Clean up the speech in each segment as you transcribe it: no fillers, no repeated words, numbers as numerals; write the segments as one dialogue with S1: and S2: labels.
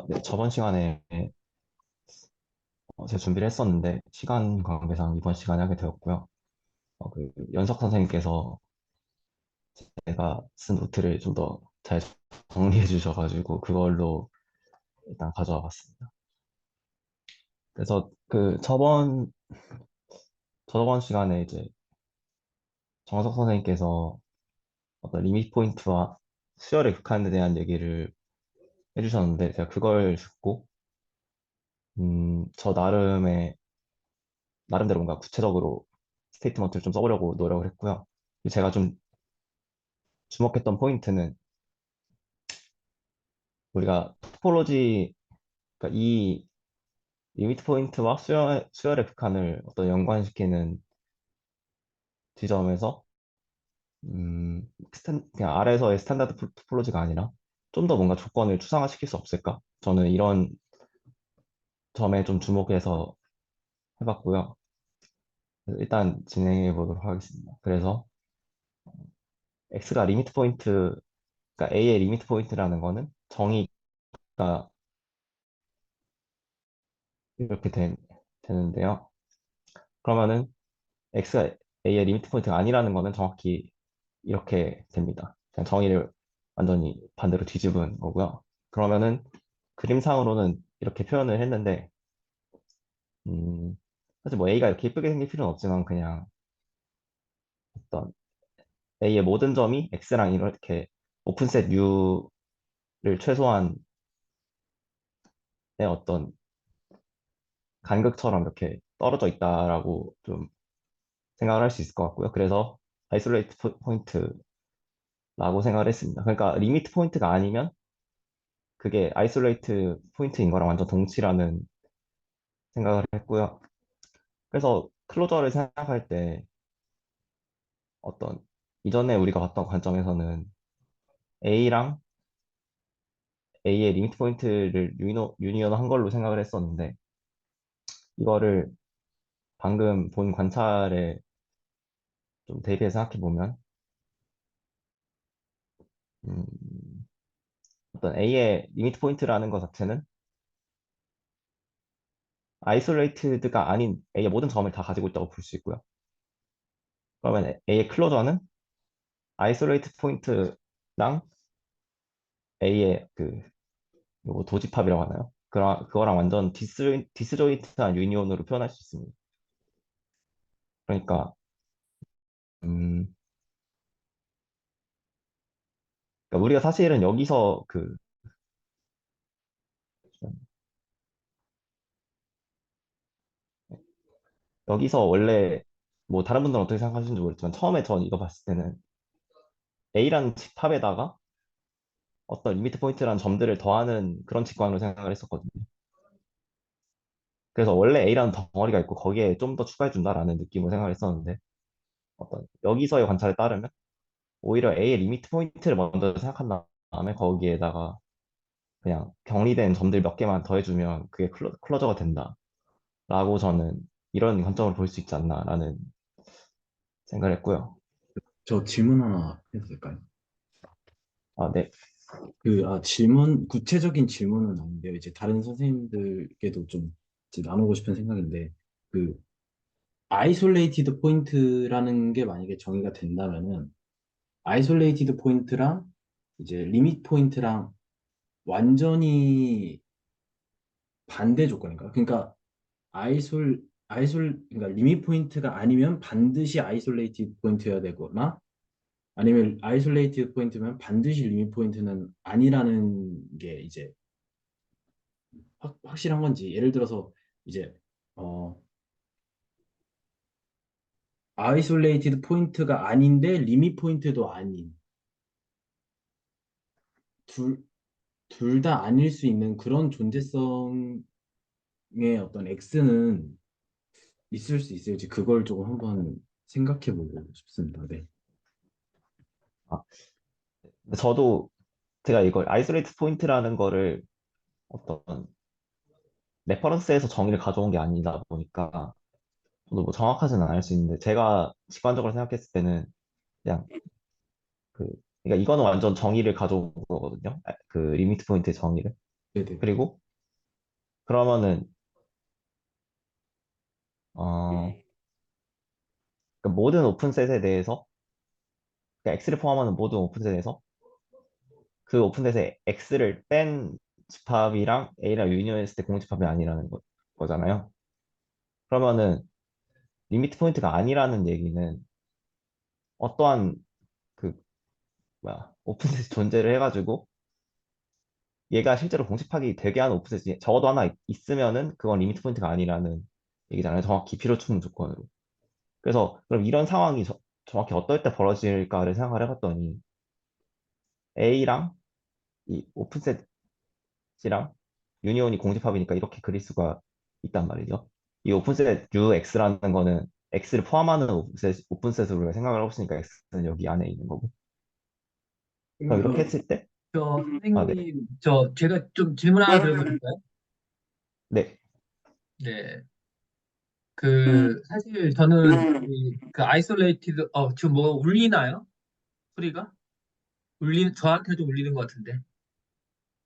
S1: 네, 저번 시간에 제가 준비를 했었는데 시간 관계상 이번 시간에 하게 되었고요. 그 연석 선생님께서 제가 쓴 노트를 좀 더 잘 정리해 주셔가지고 그걸로 일단 가져와 봤습니다. 그래서 그 저번 시간에 이제 정석 선생님께서 어떤 리미트 포인트와 수열의 극한에 대한 얘기를 해주셨는데 제가 그걸 듣고 저 나름대로 뭔가 구체적으로 스테이트먼트를 좀 써보려고 노력을 했고요. 제가 좀 주목했던 포인트는 우리가 토포로지, 그러니까 이 리미트 포인트와 수열의 극한을 어떤 연관시키는 지점에서 그냥 아래에서의 스탠다드 토포로지가 아니라 좀 더 뭔가 조건을 추상화시킬 수 없을까? 저는 이런 점에 좀 주목해서 해봤고요. 그래서 일단 진행해 보도록 하겠습니다. 그래서 X가 리미트 포인트, 그러니까 A의 리미트 포인트라는 거는 정의가 이렇게 되는데요. 그러면은 X가 A의 리미트 포인트가 아니라는 거는 정확히 이렇게 됩니다. 그냥 정의를 완전히 반대로 뒤집은 거고요. 그러면은 그림상으로는 이렇게 표현을 했는데, 음, 사실 뭐 A가 이렇게 예쁘게 생길 필요는 없지만 그냥 어떤 A의 모든 점이 X랑 이렇게 오픈셋 U를 최소한의 어떤 간극처럼 이렇게 떨어져 있다라고 좀 생각을 할 수 있을 것 같고요. 그래서 아이솔레이트 포인트라고 생각을 했습니다. 그러니까 리미트 포인트가 아니면 그게 아이솔레이트 포인트인 거랑 완전 동치라는 생각을 했고요. 그래서 클로저를 생각할 때 어떤 이전에 우리가 봤던 관점에서는 A랑 A의 리미트 포인트를 유니언한 걸로 생각을 했었는데 이거를 방금 본 관찰에 좀 대비해서 생각해 보면 음, 어떤 A의 리미트 포인트라는 것 자체는 아이솔레이트드가 아닌 A의 모든 점을 다 가지고 있다고 볼 수 있고요. 그러면 A의 클로저는 아이솔레이트 포인트랑 A의 그 요거 도집합이라고 하나요? 그거랑 완전 디스조인트한 유니온으로 표현할 수 있습니다. 그러니까, 음, 그러니까 우리가 사실은 여기서 원래, 뭐 다른 분들은 어떻게 생각하시는지 모르겠지만, 처음에 전 이거 봤을 때는 A라는 집합에다가 어떤 리미트 포인트라는 점들을 더하는 그런 직관으로 생각을 했었거든요. 그래서 원래 A라는 덩어리가 있고 거기에 좀 더 추가해준다라는 느낌으로 생각을 했었는데, 어떤 여기서의 관찰에 따르면 오히려 A의 리미트 포인트를 먼저 생각한 다음에 거기에다가 그냥 격리된 점들 몇 개만 더해주면 그게 클로저가 된다라고 저는 이런 관점을 볼 수 있지 않나라는 생각을 했고요.
S2: 저 질문 하나 해도 될까요?
S1: 아, 네.
S2: 구체적인 질문은 아닌데요. 이제 다른 선생님들께도 좀 이제 나누고 싶은 생각인데, 그, 아이솔레이티드 포인트라는 게 만약에 정의가 된다면은, 아이솔레이티드 포인트랑 이제 리밋 포인트랑 완전히 반대 조건인가? 그러니까, 그러니까 리밋 포인트가 아니면 반드시 아이솔레이티드 포인트여야 되거나, 아니면 아이솔레이티드 포인트면 반드시 리밋 포인트는 아니라는 게 이제 확실한 건지, 예를 들어서 이제 어 아이솔레이티드 포인트가 아닌데 리밋 포인트도 아닌, 둘 둘 다 아닐 수 있는 그런 존재성의 어떤 X는 있을 수 있을지, 그걸 조금 한번 생각해 보고 싶습니다. 네.
S1: 아, 근데 저도 제가 이걸 아이솔레이트 포인트라는 거를 어떤 레퍼런스에서 정의를 가져온 게 아니다 보니까 저도 뭐 정확하지는 않을 수 있는데 제가 직관적으로 생각했을 때는 그냥 그 그러니까 이거는 완전 정의를 가져온 거거든요. 그 리미트 포인트의 정의를.
S2: 네네.
S1: 그리고 그러면은 어, 그러니까 모든 오픈셋에 대해서 그러니까 X를 포함하는 모든 오픈셋에서 그 오픈셋에 X를 뺀 집합이랑 A랑 유니온했을 때 공집합이 아니라는 거잖아요. 그러면은 리미트 포인트가 아니라는 얘기는 어떠한 그 뭐야 오픈셋이 존재를 해가지고 얘가 실제로 공집합이 되게 하는 오픈셋이 적어도 하나 있으면은 그건 리미트 포인트가 아니라는 얘기잖아요. 정확히 필요충 조건으로. 그래서 그럼 이런 상황이 정확히 어떨 때 벌어질까를 생각을 해봤더니 A랑 이 오픈셋이랑 유니온이 공집합이니까 이렇게 그릴 수가 있단 말이죠. 이 오픈셋 UX라는 거는 X를 포함하는 오픈셋으로 우리가 생각을 하고 있으니까 X는 여기 안에 있는 거고. 그럼 이렇게
S2: 그러면
S1: 했을 때, 아, 네.
S3: 선생님, 제가 좀 질문 하나 드려도 될까요?
S1: 네.
S3: 네. 사실 저는 그 아이솔레이티드, 지금 뭐 울리나요? 소리가? 저한테도 울리는 것 같은데.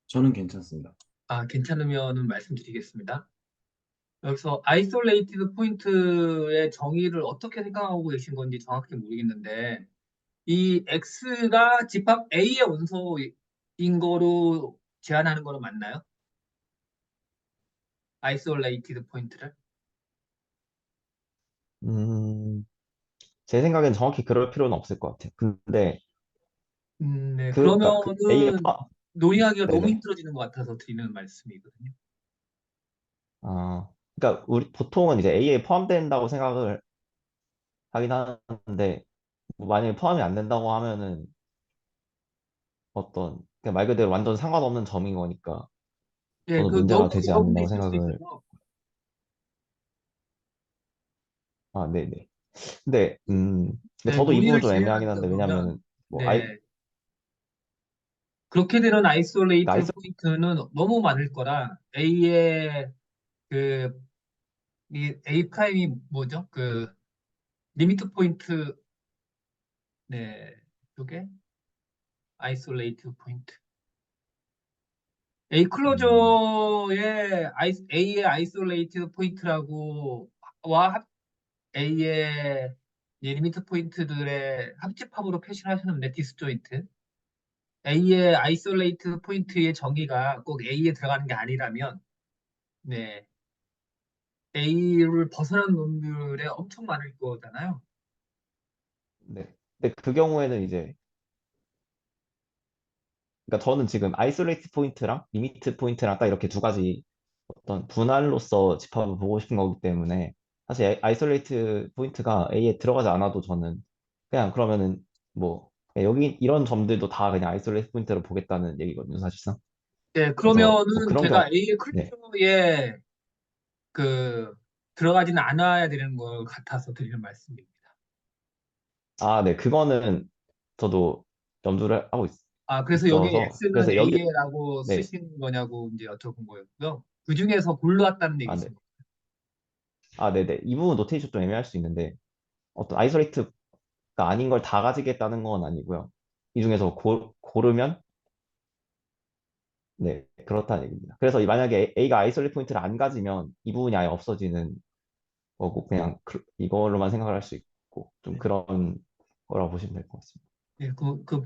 S2: 저는 괜찮습니다.
S3: 아, 괜찮으면은 말씀드리겠습니다. 여기서 아이솔레이티드 포인트의 정의를 어떻게 생각하고 계신 건지 정확히 모르겠는데, 이 X가 집합 A의 원소인 거로 제한하는 거는 맞나요? 아이솔레이티드 포인트를?
S1: 음, 제 생각엔 정확히 그럴 필요는 없을 것 같아요. 근데
S3: 네.
S1: 그러니까 그 A가
S3: 그러면은 논의하기가 너무
S1: 네네.
S3: 힘들어지는 것 같아서 드리는 말씀이거든요.
S1: 그러니까 우리 보통은 이제 A에 포함된다고 생각을 하긴 하는데 뭐 만약에 포함이 안 된다고 하면은 어떤 그냥 말 그대로 완전 상관없는 점인 거니까
S3: 예,
S1: 저도
S3: 그
S1: 문제가
S3: 너무
S1: 되지
S3: 여러분도
S1: 않는다고
S3: 있을 수
S1: 생각을
S3: 있어서.
S1: 네네. 근데 근데
S3: 네,
S1: 저도 이 부분
S3: 논의를
S1: 좀 애매하긴
S3: 진행하기가
S1: 한데
S3: 그러면,
S1: 왜냐면은 뭐
S3: 네. 그렇게 되는
S1: 그러니까
S3: 아이솔레이티드 포인트는 너무 많을 거라 A의 그, 이 A 프라임이 뭐죠? 리미트 포인트, 네. 이게 아이솔레이티드 포인트. A
S2: 음,
S3: 클로저의 A의 아이솔레이티드 포인트라고 A의 이 리미트 포인트들의 합집합으로 표시를 하셨는데 디스조인트 A의 아이솔레이트 포인트의 정의가 꼭 A에 들어가는 게 아니라면 네 A를 벗어난 놈들에 엄청 많을 거잖아요.
S1: 네. 근데 그 경우에는 이제 그러니까 저는 지금 아이솔레이트 포인트랑 리미트 포인트랑 딱 이렇게 두 가지 어떤 분할로서 집합을 보고 싶은 거기 때문에 사실 아이솔레이트 포인트가 A에 들어가지 않아도 저는 그냥 그러면은 뭐 그냥 여기 이런 점들도 다 그냥 아이솔레이트 포인트로 보겠다는 얘기거든요, 사실상.
S3: 네
S1: 그래서 뭐
S3: 그러면은
S1: 그런
S3: 제가
S1: 경우
S3: A의
S1: 네.
S3: 클로저에 그 들어가지는 않아야 되는 것 같아서 드리는 말씀입니다.
S1: 네. 그거는 저도 염두를 하고
S3: 그래서 여기
S1: 있어서
S3: X는
S1: 그래서 여기
S3: A라고
S1: 네.
S3: 쓰신 거냐고 이제 여쭤본 거였고요. 그 중에서 골라왔다는
S1: 네.
S3: 얘기십니다.
S1: 네네. 이 부분 노테이션 좀 애매할 수 있는데 어떤 아이솔레이트가 아닌 걸 다 가지겠다는 건 아니고요. 이 중에서 고르면 네, 그렇다는 얘기입니다. 그래서 만약에 A가 아이솔레이트 포인트를 안 가지면 이 부분이 아예 없어지는 거고 그냥 이걸로만 생각을 할 수 있고 좀 그런 거라고 보시면 될 것 같습니다.
S3: 예,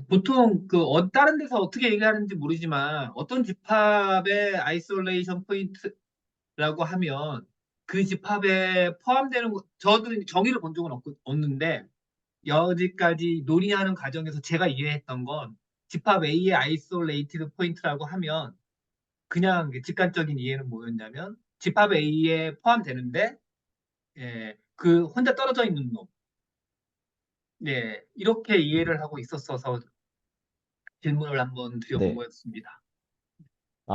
S3: 보통, 다른 데서 어떻게 얘기하는지 모르지만, 어떤 집합의 아이솔레이션 포인트라고 하면, 그 집합에 포함되는, 저도 정의를 본 적은 없는데, 여기까지 논의하는 과정에서 제가 이해했던 건, 집합 A의 아이솔레이티드 포인트라고 하면, 그냥 직관적인 이해는 뭐였냐면, 집합 A에 포함되는데, 혼자 떨어져 있는 놈. 네, 이렇게 이해를 하고 있었어서 질문을 한번 드려본
S1: 네,
S3: 거였습니다.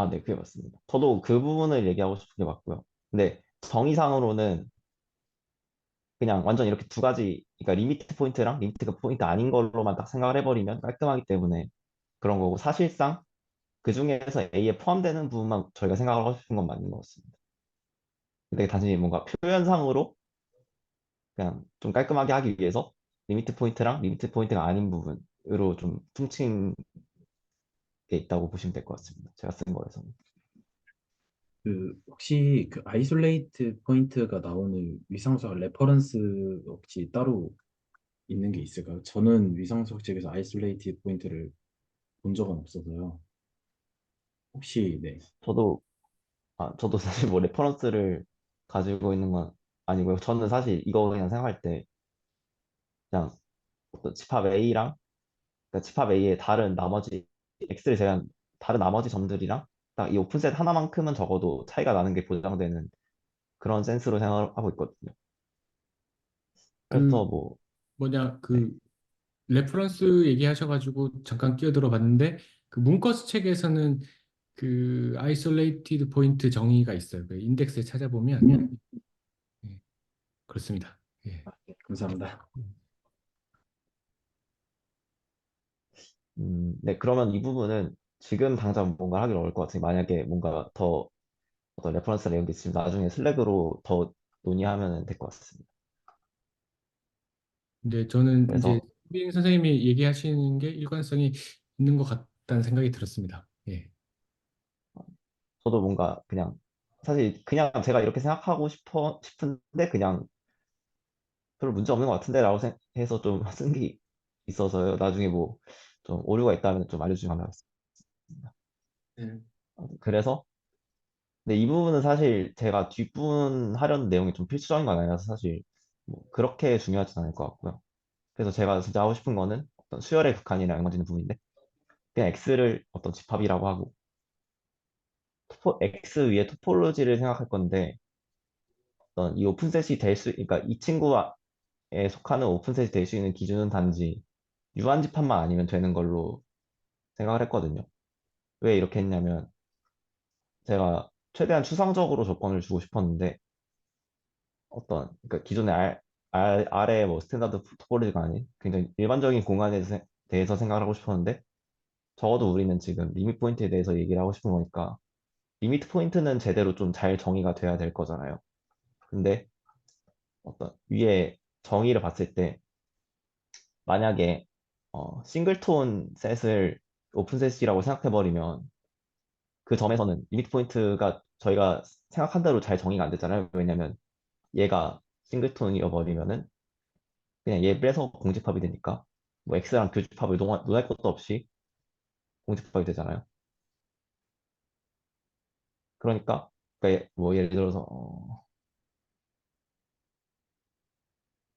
S1: 네, 그게 맞습니다. 저도 그 부분을 얘기하고 싶은 게 맞고요. 근데 정의상으로는 그냥 완전 이렇게 두 가지, 그러니까 리미트 포인트랑 리미트 포인트 아닌 걸로만 딱 생각을 해버리면 깔끔하기 때문에 그런 거고 사실상 그 중에서 A에 포함되는 부분만 저희가 생각을 하고 싶은 건 맞는 것 같습니다. 근데 단순히 뭔가 표현상으로 그냥 좀 깔끔하게 하기 위해서 리미트 포인트랑 리미트 포인트가 아닌 부분으로 좀 퉁친 게 있다고 보시면 될 것 같습니다. 제가 쓴 거에서는.
S2: 그 혹시 그 아이솔레이트 포인트가 나오는 위상수학 레퍼런스 혹시 따로 있는 게 있을까요? 저는 위상수학 책에서 아이솔레이트 포인트를 본 적은 없어서요. 혹시 네.
S1: 저도 저도 사실 뭐 레퍼런스를 가지고 있는 건 아니고요. 저는 사실 이거 그냥 생각할 때 그냥 어떤 집합 A랑 그러니까 집합 A의 다른 나머지 X를 제외한 다른 나머지 점들이랑 딱 이 오픈셋 하나만큼은 적어도 차이가 나는 게 보장되는 그런 센스로 생각하고 있거든요.
S4: 그
S1: 그래서 뭐
S4: 뭐냐
S1: 네.
S4: 그 레퍼런스 얘기하셔가지고 잠깐 끼어들어 봤는데 그 문커스 책에서는 그 아이솔레이티드 포인트 정의가 있어요. 그 인덱스에 찾아보면 예, 그렇습니다. 예.
S2: 네, 감사합니다.
S1: 네, 그러면 이 부분은 지금 당장 뭔가 하기 어려울 것 같으니 만약에 뭔가 더 어떤 레퍼런스 내용이 있으면 나중에 슬랙으로 더 논의하면 될 것 같습니다.
S4: 근데 저는 이제
S1: 그래서
S4: 수빈 선생님이 얘기하시는 게 일관성이 있는 것 같다는 생각이 들었습니다. 예.
S1: 저도 뭔가 그냥 사실 그냥 제가 이렇게 생각하고 싶은데 그냥 별로 문제 없는 것 같은데라고 해서 좀 쓴 게 있어서요. 나중에 뭐 좀 오류가 있다면 좀 알려주시면 감사하겠습니다.
S3: 네.
S1: 그래서 근데 이 부분은 사실 제가 뒷부분 하려는 내용이 좀 필수적인 건 아니라서 사실 뭐 그렇게 중요하진 않을 것 같고요. 그래서 제가 진짜 하고 싶은 거는 어떤 수열의 극한이랑 연관되는 부분인데 그냥 X를 어떤 집합이라고 하고 X 위에 토폴로지를 생각할 건데 어떤 이 오픈셋이 그러니까 이 친구에 속하는 오픈셋이 될 수 있는 기준은 단지 유한집합만 아니면 되는 걸로 생각을 했거든요. 왜 이렇게 했냐면 제가 최대한 추상적으로 조건을 주고 싶었는데 어떤 그러니까 기존의 R의 뭐 스탠다드 토폴로지가 아닌 굉장히 일반적인 공간에 대해서 생각을 하고 싶었는데 적어도 우리는 지금 리밋 포인트에 대해서 얘기를 하고 싶은 거니까 리미트 포인트는 제대로 좀 잘 정의가 돼야 될 거잖아요. 근데 어떤 위에 정의를 봤을 때 만약에 싱글톤 셋을 오픈셋이라고 생각해버리면 그 점에서는 리미트 포인트가 저희가 생각한 대로 잘 정의가 안 됐잖아요. 왜냐면 얘가 싱글톤이어버리면은 그냥 얘 빼서 공집합이 되니까 뭐 X랑 교집합을 논할 것도 없이 공집합이 되잖아요. 그러니까 뭐 예를 들어서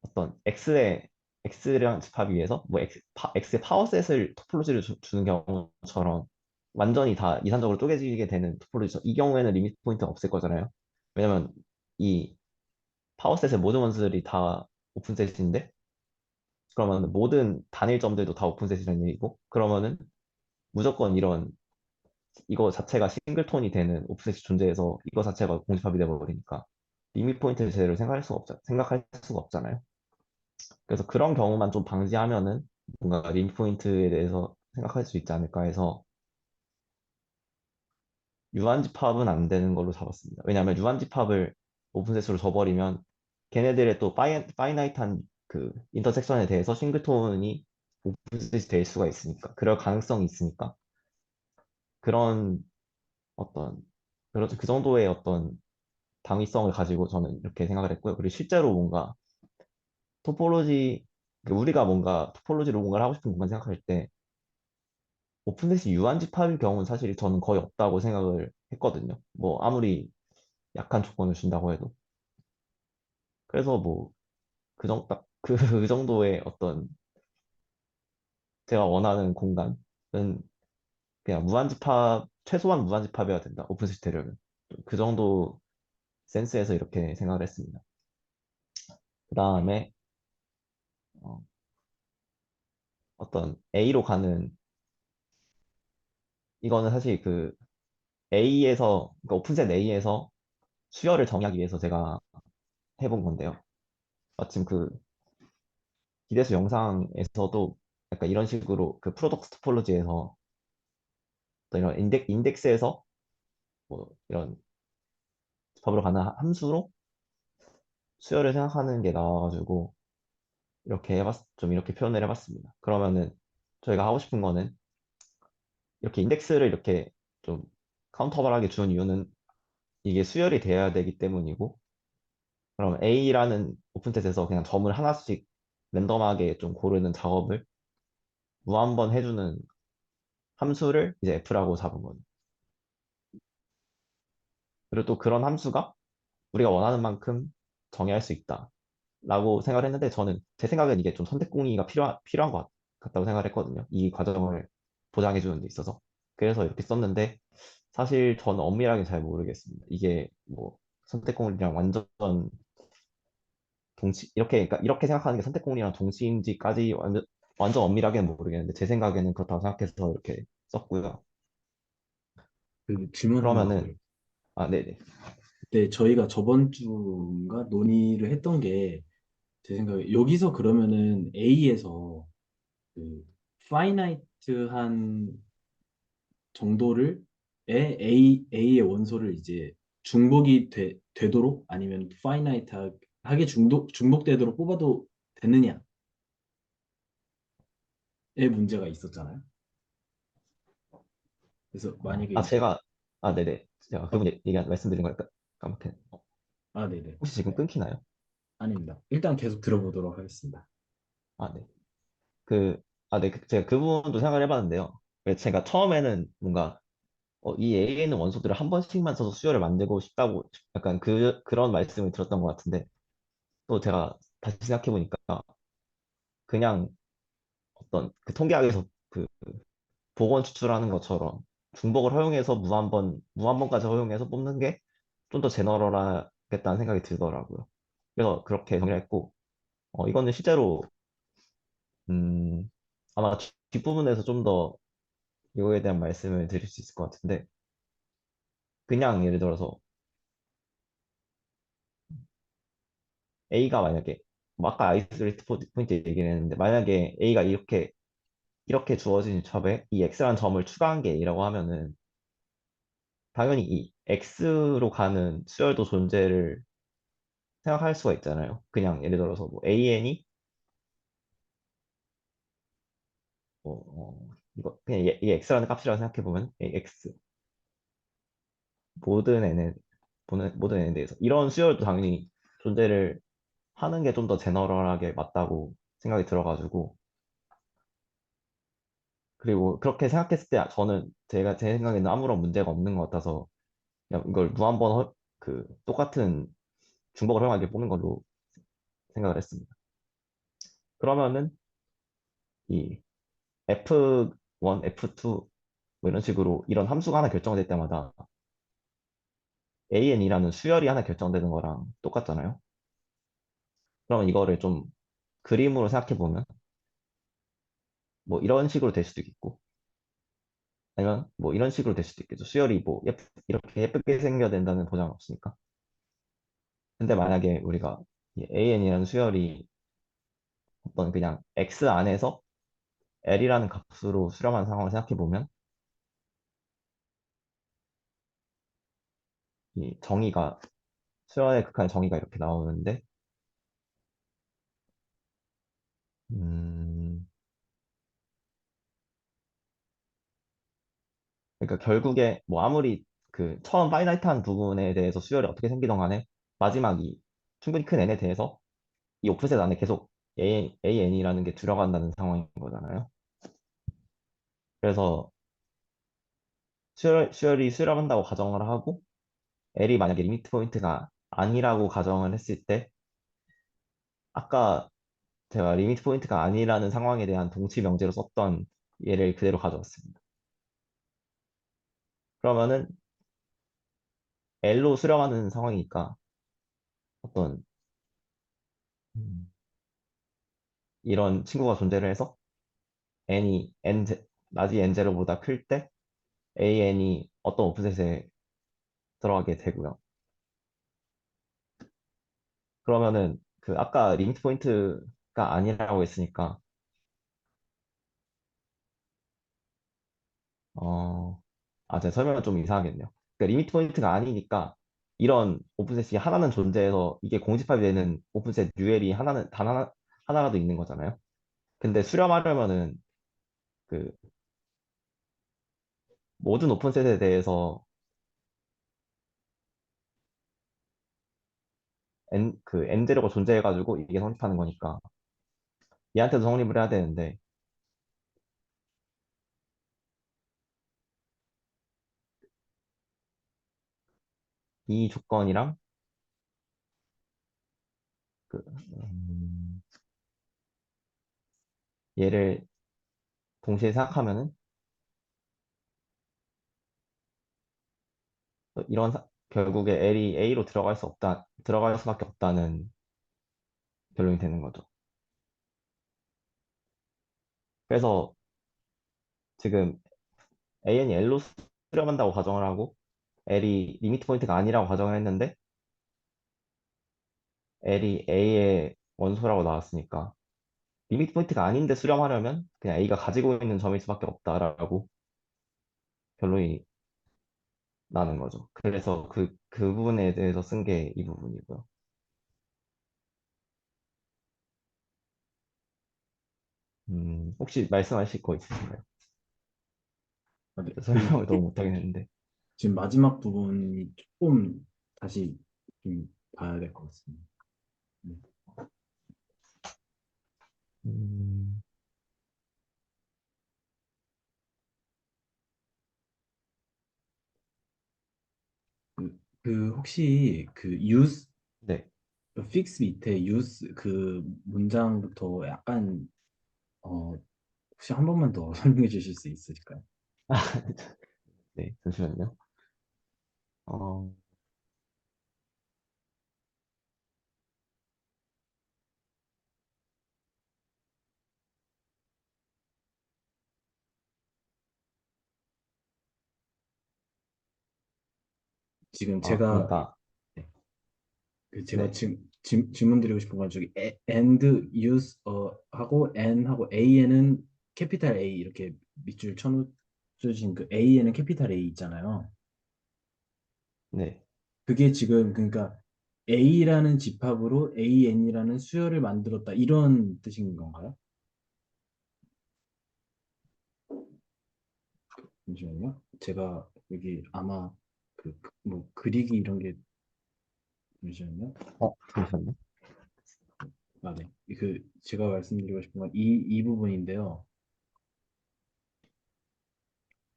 S1: 어떤 X랑 집합이 위해서 뭐 X의 파워셋을 토폴로지를 주는 경우처럼 완전히 다 이산적으로 쪼개지게 되는 토폴로지죠. 이 경우에는 리미트 포인트가 없을 거잖아요. 왜냐면 이 파워셋의 모든 원수들이 다 오픈셋인데 그러면 모든 단일 점들도 다 오픈셋이라는 얘기고 그러면은 무조건 이거 자체가 싱글톤이 되는 오프셋이 존재해서 이거 자체가 공집합이 되어버리니까 리밋 포인트를 제대로 생각할 수가 없잖아요. 그래서 그런 경우만 좀 방지하면은 뭔가 리밋 포인트에 대해서 생각할 수 있지 않을까 해서 유한집합은 안 되는 걸로 잡았습니다. 왜냐하면 유한집합을 오픈셋으로 줘버리면 걔네들의 또 파이나이트한 그 인터섹션에 대해서 싱글톤이 오픈셋이 될 수가 있으니까 그럴 가능성이 있으니까 그런 어떤 그 정도의 어떤 당위성을 가지고 저는 이렇게 생각을 했고요. 그리고 실제로 뭔가 토폴로지, 우리가 뭔가 토폴로지로 뭔가를 하고 싶은 공간 생각할 때 오픈셋이 유한집합일 경우는 사실 저는 거의 없다고 생각을 했거든요. 뭐 아무리 약한 조건을 준다고 해도. 그래서 뭐 그 정도의 어떤 제가 원하는 공간은 그냥 최소한 무한집합이어야 된다. 오픈셋이 되려면. 그 정도 센스에서 이렇게 생각을 했습니다. 그 다음에 어떤 A로 가는 이거는 사실 그 A에서 그러니까 오픈셋 A에서 수열을 정의하기 위해서 제가 해본 건데요. 마침 그 기대수 영상에서도 약간 이런 식으로 그 프로덕트 토폴로지에서 어떤 이런 인덱스에서 뭐 이런 집합으로 가는 함수로 수열을 생각하는 게 나와가지고 좀 이렇게 표현을 해봤습니다. 그러면은 저희가 하고 싶은 거는 이렇게 인덱스를 이렇게 좀 카운터블하게 주는 이유는 이게 수열이 돼야 되기 때문이고, 그럼 A라는 오픈셋에서 그냥 점을 하나씩 랜덤하게 좀 고르는 작업을 무한번 해주는 함수를 이제 F라고 잡은 거죠. 그리고 또 그런 함수가 우리가 원하는 만큼 정의할 수 있다. 라고 생각을 했는데 저는 제 생각엔 이게 좀 선택 공의가 필요한 것 같다고 생각을 했거든요. 이 과정을 보장해 주는 데 있어서. 그래서 이렇게 썼는데 사실 저는 엄밀하게 잘 모르겠습니다. 이게 뭐 선택 공의랑 완전 동치 그러니까 이렇게 생각하는 게 선택 공의랑 동치인지까지 완전 엄밀하게는 모르겠는데 제 생각에는 그렇다고 생각해서 이렇게 썼고요.
S2: 그 질문 하나
S1: 그러면은
S2: 드려요.
S1: 네네.
S2: 그때 저희가 저번 주인가 논의를 했던 게 제 생각에 여기서 그러면은 A에서 그 파이나이트한 정도를 A의 원소를 이제 중복이 되도록 아니면 파이나이트하게 중복되도록 뽑아도 되느냐의 문제가 있었잖아요. 그래서 만약에 이제
S1: 제가 네네. 제가 그분 말씀드린 거니까 까먹겠네.
S2: 네네.
S1: 혹시 지금 끊기나요?
S2: 아닙니다. 일단 계속 들어보도록 하겠습니다.
S1: 네. 네. 제가 그 부분도 생각을 해봤는데요. 제가 처음에는 뭔가, 이 A에는 원소들을 한 번씩만 써서 수열을 만들고 싶다고 약간 그런 말씀을 들었던 것 같은데, 또 제가 다시 생각해보니까, 그냥 어떤 그 통계학에서 그 복원 추출하는 것처럼 중복을 허용해서 무한번까지 허용해서 뽑는 게 좀 더 제너럴하겠다는 생각이 들더라고요. 그래서 그렇게 정리했고, 이거는 실제로, 음, 아마 뒷부분에서 좀 더 이거에 대한 말씀을 드릴 수 있을 것 같은데, 그냥 예를 들어서 A가 만약에, 뭐 아까 아이솔레이트 포인트 얘기를 했는데, 만약에 A가 이렇게 주어진 첩에 이 X라는 점을 추가한 게 A라고 하면은, 당연히 이 X로 가는 수열도 존재를 생각할 수가 있잖아요. 그냥 예를 들어서 뭐 AN이, 이거, 그냥 이게 X라는 값이라고 생각해보면, X, 모든 N에, 모든 N에 대해서. 이런 수열도 당연히 존재를 하는 게 좀 더 제너럴하게 맞다고 생각이 들어가지고, 그리고 그렇게 생각했을 때 저는 제 생각에는 아무런 문제가 없는 것 같아서 그냥 이걸 똑같은 중복을 활용하게 뽑는 걸로 생각을 했습니다. 그러면은 이 F1, F2 뭐 이런 식으로 이런 함수가 하나 결정될 때마다 AN이라는 수열이 하나 결정되는 거랑 똑같잖아요. 그러면 이거를 좀 그림으로 생각해 보면 뭐 이런 식으로 될 수도 있고 아니면 뭐 이런 식으로 될 수도 있겠죠. 수열이 뭐 이렇게 예쁘게 생겨야 된다는 보장은 없으니까. 근데 만약에 우리가 이 AN이라는 수열이 어떤 그냥 X 안에서 L이라는 값으로 수렴한 상황을 생각해 보면 이 정의가 수열의 극한의 정의가 이렇게 나오는데 음, 그러니까 결국에 뭐 아무리 그 처음 파이나이트한 부분에 대해서 수열이 어떻게 생기던 간에 마지막이 충분히 큰 n에 대해서 이 오프셋 안에 계속 AN이라는 게 들어간다는 상황인 거잖아요. 그래서 수열이 수렴한다고 가정을 하고 L이 만약에 리미트 포인트가 아니라고 가정을 했을 때 아까 제가 리미트 포인트가 아니라는 상황에 대한 동치 명제로 썼던 예를 그대로 가져왔습니다. 그러면은 L로 수렴하는 상황이니까 어떤 음, 이런 친구가 존재를 해서 n이 낮이 n0보다 클 때 an이 어떤 오프셋에 들어가게 되고요. 그러면은 그 아까 리미트 포인트가 아니라고 했으니까 어, 제가 설명은 좀 이상하겠네요. 그러니까 리미트 포인트가 아니니까 이런 오픈셋이 하나는 존재해서 이게 공집합이 되는 오픈셋 UL이 하나라도 있는 거잖아요. 근데 수렴하려면은 그 모든 오픈셋에 대해서 그 n제로가 존재해가지고 이게 성립하는 거니까 얘한테도 성립을 해야 되는데 이 조건이랑 그, 얘를 동시에 생각하면은 결국에 L이 A로 들어갈 수밖에 없다는 결론이 되는 거죠. 그래서 지금 AN이 L로 수렴한다고 가정을 하고 L이 리미트 포인트가 아니라고 가정을 했는데 L이 A의 원소라고 나왔으니까 리미트 포인트가 아닌데 수렴하려면 그냥 A가 가지고 있는 점일 수밖에 없다라고 결론이 나는 거죠. 그래서 그 부분에 대해서 쓴 게 이 부분이고요. 혹시 말씀하실 거 있으신가요?
S2: 아, 네.
S1: 설명을 너무 못하긴 했는데.
S2: 지금 마지막 부분이 조금 다시 좀 봐야 될 것 같습니다. 네.
S1: 음,
S2: 혹시 그 use
S1: 네.
S2: fix 밑에 use 그 문장부터 약간 혹시 한 번만 더 설명해 주실 수 있으실까요?
S1: 네, 잠시만요. 어,
S2: 지금 제가
S1: 그러니까,
S2: 제가
S1: 네,
S2: 지금 질문 드리고 싶은 건 저기 and use 하고 n 하고 a는 캐피탈 A 이렇게 밑줄 쳐주신 그 a는 캐피탈 A 있잖아요.
S1: 네.
S2: 그게 지금 그러니까 A라는 집합으로 AN이라는 수열을 만들었다 이런 뜻인 건가요? 잠시만요. 제가 여기 아마 뭐 그리기 이런 게 잠시만요.
S1: 잠시만요.
S2: 아, 네. 제가 말씀드리고 싶은 건 이 부분인데요.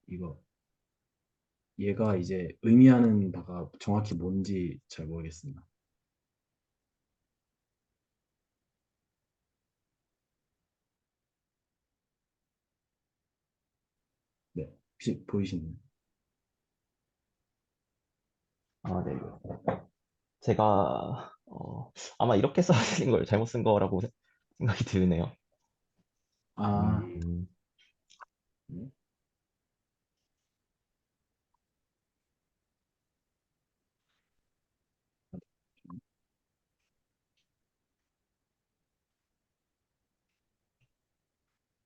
S2: 이거 얘가 이제 의미하는 바가 정확히 뭔지 잘 모르겠습니다. 네. 혹시 보이시나요?
S1: 네. 제가, 아마 이렇게 써진 걸 잘못 쓴 거라고 생각이 드네요.
S2: 아,
S1: 음,
S2: 네.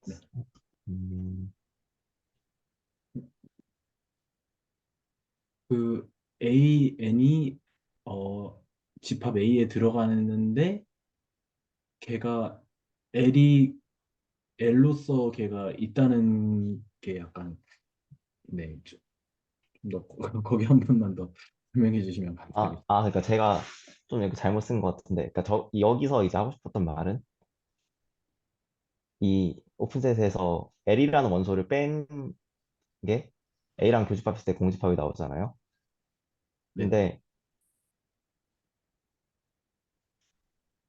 S2: 네.
S1: 음,
S2: 그 AN이 집합 A에 들어가는데 걔가 L이 L로서 걔가 있다는 게 약간 네, 좀 더 거기 한 번만 더 설명해 주시면 감사하겠습니다.
S1: 그러니까 제가 좀 이렇게 잘못 쓴 것 같은데, 그러니까 여기서 이제 하고 싶었던 말은 이 오픈셋에서 L이라는 원소를 뺀 게 A랑 교집합했을 때 공집합이 나오잖아요.
S2: 네,
S1: 근데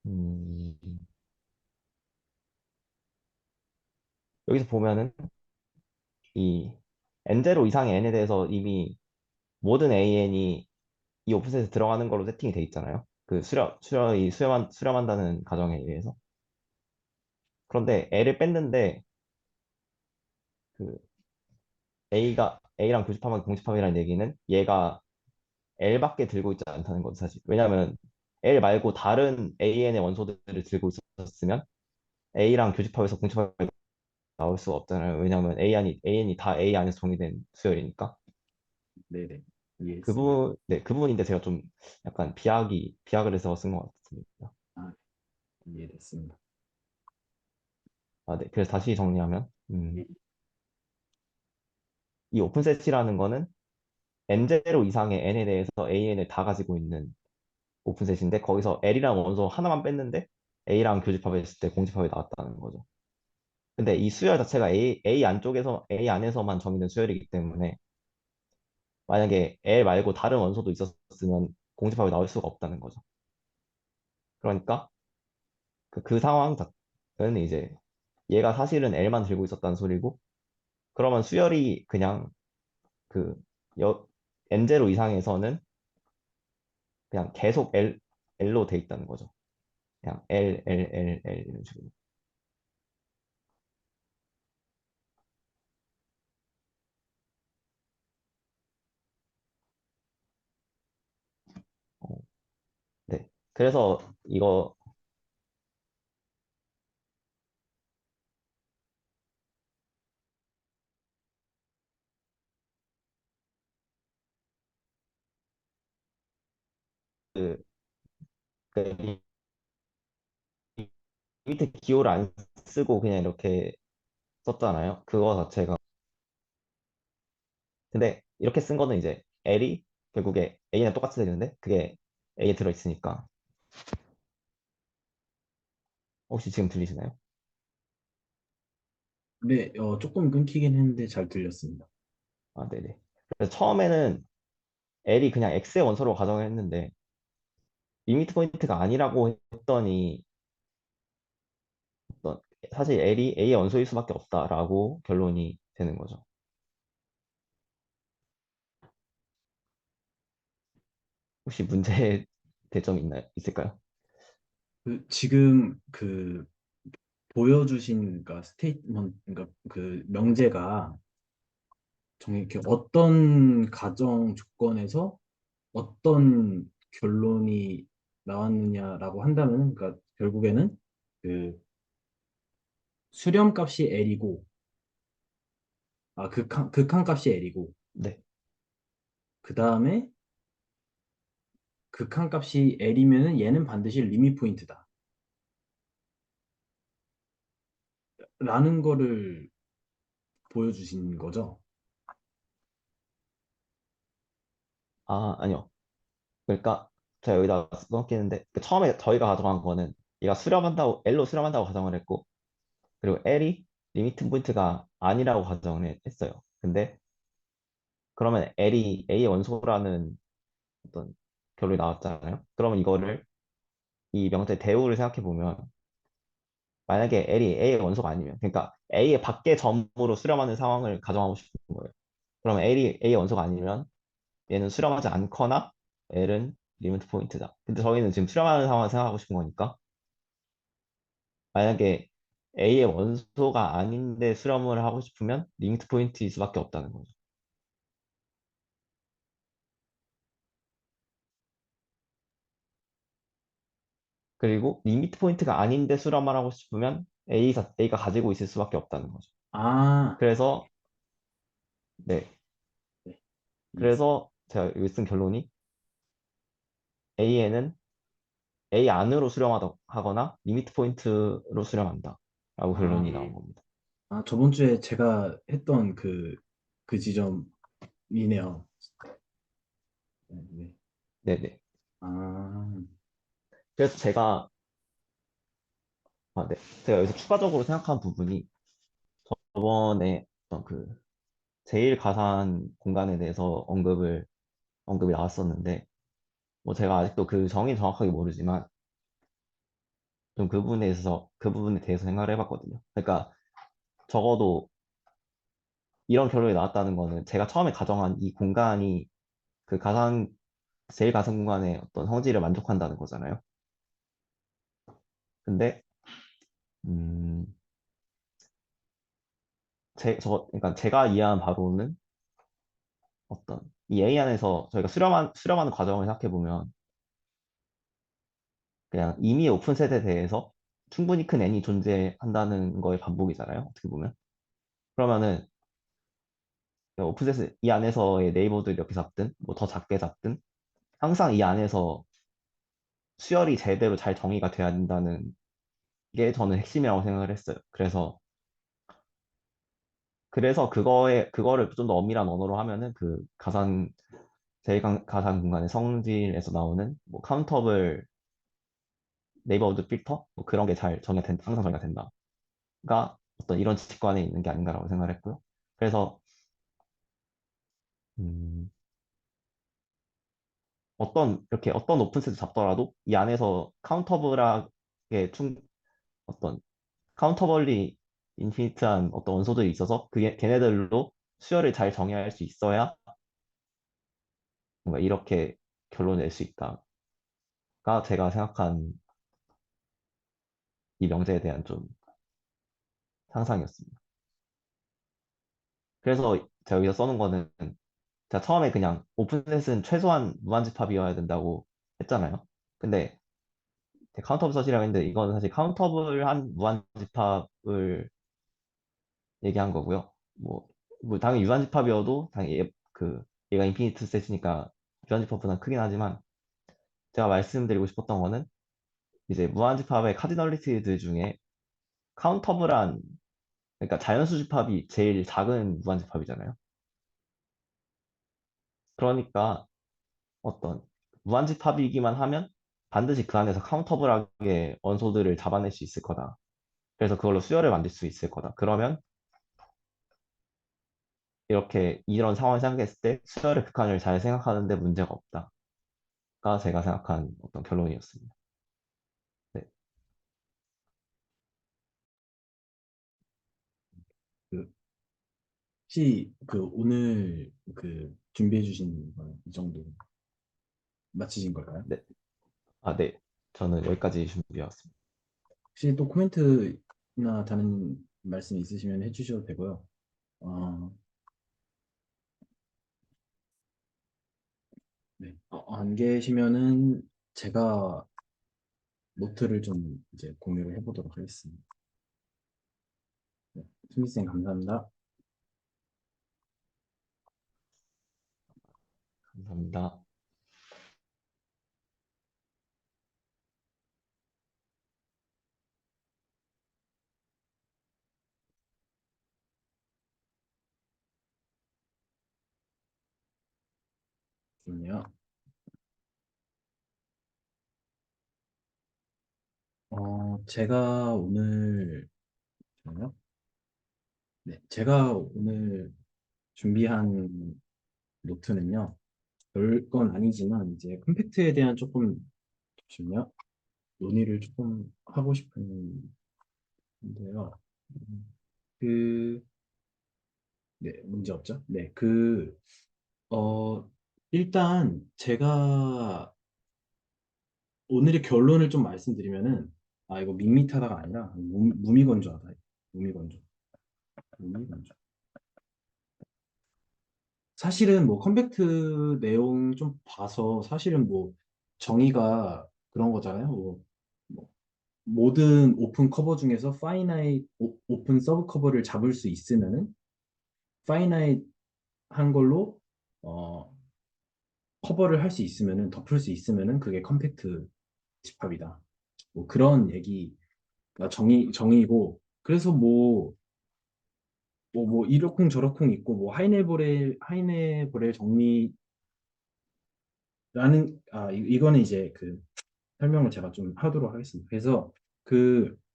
S1: 음, 여기서 보면은 이 n0 이상의 n에 대해서 이미 모든 an이 이 오픈셋에 들어가는 걸로 세팅이 돼 있잖아요. 그 수렴한다는 가정에 의해서. 그런데 L을 뺐는데 그 A랑 교집합하고 공집합이라는 얘기는 얘가 L밖에 들고 있지 않다는 거죠, 사실. 왜냐하면 L 말고 다른 AN의 원소들을 들고 있었으면 A랑 교집합에서 공집합이 나올 수가 없잖아요. 왜냐하면 AN이 다 A 안에서 정의된 수열이니까.
S2: 네, 네, 이해했습니다.
S1: 네, 그 부분인데 제가 좀 약간 비약을 해서 쓴 것 같습니다.
S2: 아, 이해됐습니다.
S1: 네. 그래서 다시 정리하면,
S2: 예,
S1: 이 오픈셋이라는 거는 N0 이상의 N에 대해서 AN을 다 가지고 있는 오픈셋인데 거기서 L이랑 원소 하나만 뺐는데 A랑 교집합했을 때 공집합이 나왔다는 거죠. 근데 이 수열 자체가 A 안에서만 정의된 수열이기 때문에 만약에 L 말고 다른 원소도 있었으면 공집합이 나올 수가 없다는 거죠. 그러니까 그 상황은 이제 얘가 사실은 L만 들고 있었다는 소리고 그러면 수열이 그냥 그 여, N0 이상에서는 그냥 계속 L로 돼 있다는 거죠. 그냥 L 이런 식으로. 어, 네. 그래서 이거 그, 그 밑에 기호를 안 쓰고 그냥 이렇게 썼잖아요. 그거 자체가. 근데 이렇게 쓴 거는 이제 L이 결국에 A랑 똑같이 되는데 그게 A에 들어있으니까. 혹시 지금 들리시나요?
S2: 네, 조금 끊기긴 했는데 잘 들렸습니다.
S1: 아, 네네. 그래서 처음에는 L이 그냥 X의 원소로 가정을 했는데 리미트 포인트가 아니라고 했더니 어떤 사실 L이 A의 원소일 수밖에 없다라고 결론이 되는 거죠. 혹시 문제 대점 있을까요?
S2: 지금 보여주신 그러니까 스테이트먼트 그러니까 그 명제가 정확히 어떤 가정 조건에서 어떤 결론이 나왔느냐라고 한다면 그러니까 결국에는 그 수렴값이 L이고 극한값이 L이고
S1: 네.
S2: 그 다음에 극한값이 L이면은 얘는 반드시 리밋 포인트다 라는 거를 보여주신 거죠.
S1: 아, 아니요. 그러니까 제가 여기다 써놓겠는데 처음에 저희가 가정한 거는 얘가 수렴한다고 L로 수렴한다고 가정을 했고 그리고 L이 리미트 포인트가 아니라고 가정을 했어요. 근데 그러면 L이 A의 원소라는 어떤 결론이 나왔잖아요. 그러면 이거를 이 명제 대우를 생각해 보면 만약에 L이 A의 원소가 아니면 그러니까 A의 밖의 점으로 수렴하는 상황을 가정하고 싶은 거예요. 그러면 L이 A의 원소가 아니면 얘는 수렴하지 않거나 L은 리미트 포인트다. 근데 저희는 지금 수렴하는 상황을 생각하고 싶은 거니까 만약에 A의 원소가 아닌데 수렴을 하고 싶으면 리미트 포인트일 수밖에 없다는 거죠. 그리고 리미트 포인트가 아닌데 수렴을 하고 싶으면 A가 가지고 있을 수밖에 없다는 거죠.
S2: 아,
S1: 그래서 네.
S2: 네, 이해했습니다.
S1: 그래서 제가 여기 쓴 결론이 A에는 A 안으로 수렴하거나 리미트 포인트로 수렴한다. 라고
S2: 아,
S1: 결론이 나온 겁니다.
S2: 저번 주에 제가 했던 그 지점이네요. 네, 네.
S1: 네네.
S2: 아,
S1: 그래서 네. 제가 여기서 추가적으로 생각한 부분이 저번에 어떤 제일 가산 공간에 대해서 언급이 나왔었는데, 뭐 제가 아직도 그 정의 정확하게 모르지만, 좀 그 부분에 대해서 생각을 해봤거든요. 그러니까 적어도 이런 결론이 나왔다는 거는 제가 처음에 가정한 이 공간이 그 제일 가상 공간의 어떤 성질을 만족한다는 거잖아요. 근데, 음, 그러니까 제가 이해한 바로는 어떤 이 A 안에서 저희가 수렴하는 과정을 생각해보면 그냥 이미 오픈 셋에 대해서 충분히 큰 N이 존재한다는 거의 반복이잖아요. 어떻게 보면. 그러면은 오픈셋 이 안에서의 네이버들이 이렇게 잡든 뭐 더 작게 잡든 항상 이 안에서 수열이 제대로 잘 정의가 돼야 된다는 게 저는 핵심이라고 생각을 했어요. 그래서 그거를 좀 더 엄밀한 언어로 하면은 그 가상 가상 공간의 성질에서 나오는 뭐 카운터블 네이버후드 필터 뭐 그런 게 잘 항상 정의가 된다가 어떤 이런 직관에 있는 게 아닌가라고 생각을 했고요. 그래서 음, 어떤 오픈셋을 잡더라도 이 안에서 카운터블하게 어떤 카운터블리 인피니트한 어떤 원소들이 있어서 걔네들로 수열을 잘 정의할 수 있어야 뭔가 이렇게 결론을 낼 수 있다가 제가 생각한 이 명제에 대한 좀 상상이었습니다. 그래서 제가 여기서 써놓은 거는 제가 처음에 그냥 오픈셋은 최소한 무한집합이어야 된다고 했잖아요. 근데 카운터블 서식이라고 했는데 이거는 사실 카운터블한 무한집합을 얘기한 거고요. 뭐 당연히 유한집합이어도 당연히 얘가 인피니트 셋이니까 유한집합보다 크긴 하지만 제가 말씀드리고 싶었던 거는 이제 무한집합의 카디널리티들 중에 카운터블한 그러니까 자연수집합이 제일 작은 무한집합이잖아요. 그러니까 어떤 무한집합이기만 하면 반드시 그 안에서 카운터블하게 원소들을 잡아낼 수 있을 거다. 그래서 그걸로 수열을 만들 수 있을 거다. 그러면 이렇게 이런 상황을 생각했을 때 수열의 극한을 잘 생각하는데 문제가 없다가 제가 생각한 어떤 결론이었습니다. 네,
S2: 그 혹시 그 오늘 그 준비해 주신 이 정도 마치신 걸까요?
S1: 네, 네. 저는 여기까지 준비해왔습니다.
S2: 혹시 또 코멘트나 다른 말씀 있으시면 해주셔도 되고요. 네. 안 계시면은 제가 노트를 좀 이제 공유를 해보도록 하겠습니다. 네. 스미쌤 감사합니다.
S1: 감사합니다.
S2: 좋네요. 제가 오늘 잠깐만요. 네, 제가 오늘 준비한 노트는요. 별건 아니지만 이제 컴팩트에 대한 조금 잠시만요. 논의를 조금 하고 싶은데요. 음, 그, 네, 문제 없죠? 네, 어, 일단 제가 오늘의 결론을 좀 말씀드리면은, 이거 밋밋하다가 아니라 무미건조하다. 무미건조. 무미건조. 사실은 뭐 컴팩트 내용 좀 봐서 사실은 뭐 정의가 그런 거잖아요. 뭐 모든 오픈 커버 중에서 파이나이트 오픈 서브 커버를 잡을 수 있으면은 파이나이트 한 걸로 어, 커버를 할 수 있으면은 덮을 수 있으면은 그게 컴팩트 집합이다. 뭐 그런 얘기가 정의고 그래서 뭐 이러쿵 저러쿵 있고 뭐 하이네보렐 정리라는 이거는 이제 그 설명을 제가 좀 하도록 하겠습니다. 그래서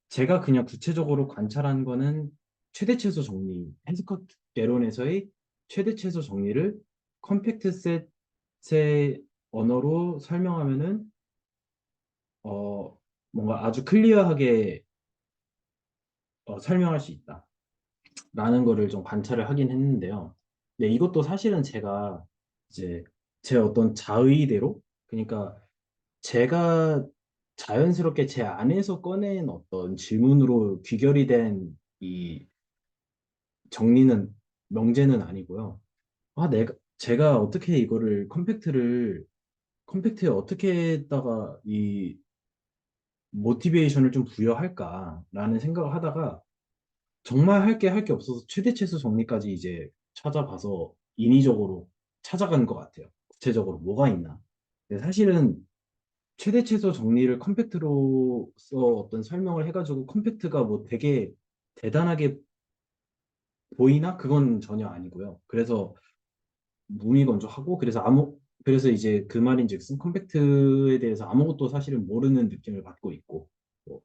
S2: 제가 그냥 구체적으로 관찰한 거는 최대 최소 정리, 헨스커트 개론에서의 최대 최소 정리를 컴팩트 셋의 언어로 설명하면은 뭔가 아주 클리어하게 설명할 수 있다라는 거를 좀 관찰을 하긴 했는데요. 네, 이것도 사실은 제가 이제 제 어떤 자의대로 그러니까 제가 자연스럽게 제 안에서 꺼낸 어떤 질문으로 귀결이 된 이 정리는 명제는 아니고요. 제가 어떻게 이거를 컴팩트에 어떻게다가 이 모티베이션을 좀 부여할까라는 생각을 하다가 정말 할 게 없어서 최대 최소 정리까지 이제 찾아봐서 인위적으로 찾아간 것 같아요. 구체적으로 뭐가 있나. 근데 사실은 최대 최소 정리를 컴팩트로서 어떤 설명을 해가지고 컴팩트가 뭐 되게 대단하게 보이나? 그건 전혀 아니고요. 그래서 무미건조하고 그래서 그래서 이제 그 말인즉슨 컴팩트에 대해서 아무것도 사실은 모르는 느낌을 받고 있고 뭐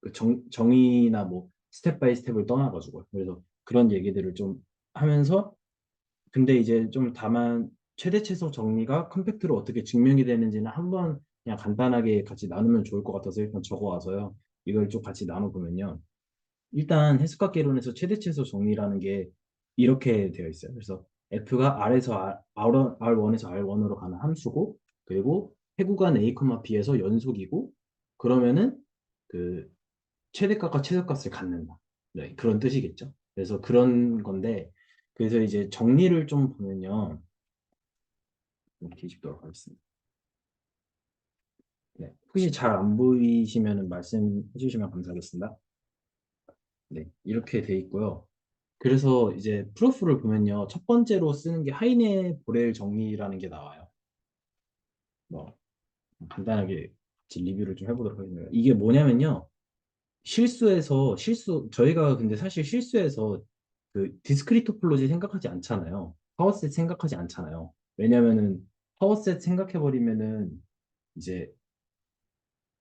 S2: 그 정의나 뭐 스텝 바이 스텝을 떠나가지고 그래서 그런 얘기들을 좀 하면서 근데 이제 좀 다만 최대 최소 정리가 컴팩트로 어떻게 증명이 되는지는 한번 그냥 간단하게 같이 나누면 좋을 것 같아서 일단 적어와서요. 이걸 좀 같이 나눠보면요. 일단 해석학개론에서 최대 최소 정리라는 게 이렇게 되어 있어요. 그래서 F가 R1에서 R1으로 가는 함수고 그리고 해구간 A, B에서 연속이고 그러면은 그 최대값과 최소값을 갖는다. 네, 그런 뜻이겠죠. 그래서 그런 건데 그래서 이제 정리를 좀 보면요. 좀 뒤집도록 하겠습니다. 네, 혹시 잘 안 보이시면 말씀해 주시면 감사하겠습니다. 네, 이렇게 돼 있고요. 그래서 이제 프로프를 보면요. 첫 번째로 쓰는 게 하이네 보렐 정리라는 게 나와요. 뭐 간단하게 같이 리뷰를 좀 해보도록 하겠습니다. 이게 뭐냐면요. 저희가 근데 사실 실수해서 그 디스크리트 토폴로지 생각하지 않잖아요. 파워셋 생각하지 않잖아요. 왜냐면은 파워셋 생각해버리면은 이제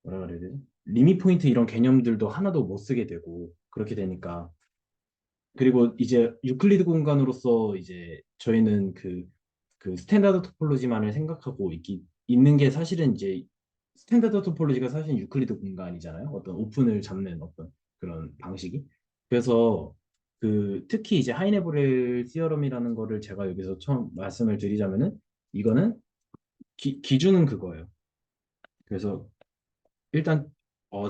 S2: 뭐라 그래야 되지? 리밋 포인트 이런 개념들도 하나도 못 쓰게 되고 그렇게 되니까 그리고 이제 유클리드 공간으로서 이제 저희는 그 스탠다드 토폴로지만을 생각하고 있는 게 사실은 이제 스탠다드 토폴로지가 사실 유클리드 공간이잖아요. 어떤 오픈을 잡는 어떤 그런 방식이. 그래서 그 특히 이제 하이네보렐 시어럼이라는 거를 제가 여기서 처음 말씀을 드리자면은 이거는 기준은 그거예요. 그래서 일단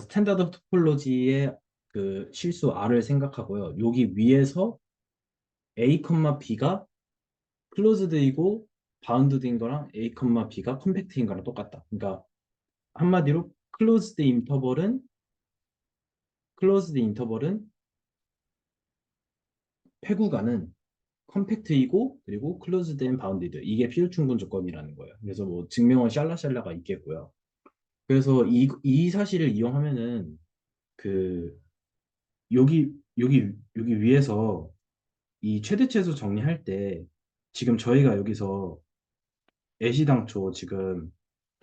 S2: 스탠다드 토폴로지의 그 실수 R을 생각하고요. 여기 위에서 A, B가 클로즈드이고 바운드드인 거랑 A, B가 컴팩트인 거랑 똑같다. 그러니까 한마디로 클로즈드 인터벌은 회구간은 컴팩트이고 그리고 클로즈드 앤 바운디드 이게 필요충분 조건이라는 거예요. 그래서 뭐 증명은 샬라샬라가 있겠고요. 그래서 이 사실을 이용하면은 그 여기 위에서 이 최대 최소 정리할 때 지금 저희가 여기서 애시당초 지금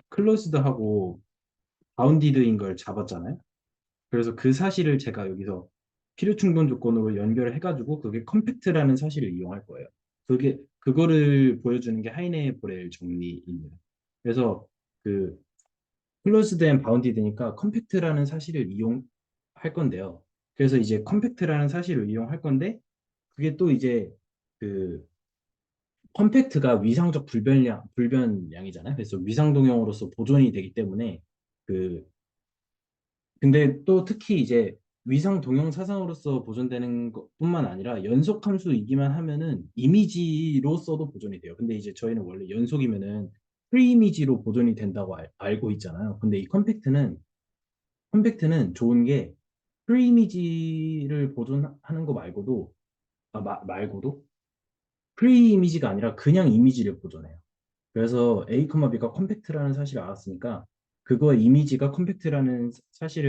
S2: 클로즈드하고 바운디드인 걸 잡았잖아요. 그래서 그 사실을 제가 여기서 필요 충분 조건으로 연결을 해가지고 그게 컴팩트라는 사실을 이용할 거예요. 그거를 보여주는 게 하이네 보렐 정리입니다. 그래서 그 클로즈드 앤 바운디드니까 컴팩트라는 사실을 이용할 건데요. 그래서 이제 컴팩트라는 사실을 이용할 건데 그게 또 이제 그 컴팩트가 위상적 불변량이잖아요. 그래서 위상동형으로서 보존이 되기 때문에 그 근데 또 특히 이제 위상 동형 사상으로서 보존되는 것뿐만 아니라 연속 함수이기만 하면은 이미지로 써도 보존이 돼요. 근데 이제 저희는 원래 연속이면은 프리 이미지로 보존이 된다고 알고 있잖아요. 근데 이 컴팩트는 좋은 게 프리 이미지를 보존하는 거 말고도 말고도 프리 이미지가 아니라 그냥 이미지를 보존해요. 그래서 A, B가 컴팩트라는 사실을 알았으니까 그거의 이미지가 컴팩트의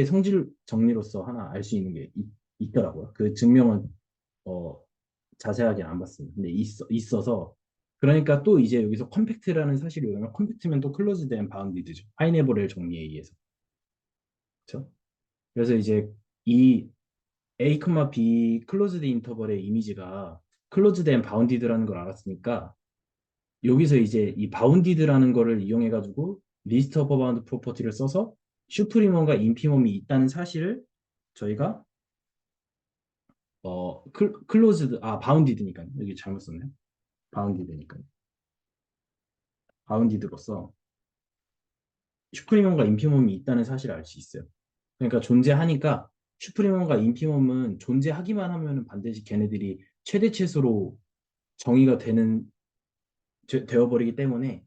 S2: 성질 정리로서 하나 알 수 있는 게 있더라고요. 그 증명은 어, 자세하게 안 봤습니다. 근데 있어서 그러니까 또 이제 여기서 컴팩트라는 사실이 오면 컴팩트면 또 클로즈드 앤 바운디드죠. 하이네버렐 정리에 의해서. 그렇죠? 그래서 이제 이 A, B 클로즈드 인터벌의 이미지가 클로즈드 앤 바운디드라는 걸 알았으니까 여기서 이제 이 바운디드라는 거를 이용해 가지고 리스트 오브 바운드 프로퍼티를 써서 슈프리멈과 인피멈이 있다는 사실을 저희가 바운디드니까요. 여기 잘못 썼네요. 바운디드니까요. 바운디드로서 슈프리멈과 인피멈이 있다는 사실을 알 수 있어요. 그러니까 존재하니까 슈프리멈과 인피멈은 존재하기만 하면 반드시 걔네들이 최대 최소로 정의가 되어버리기 때문에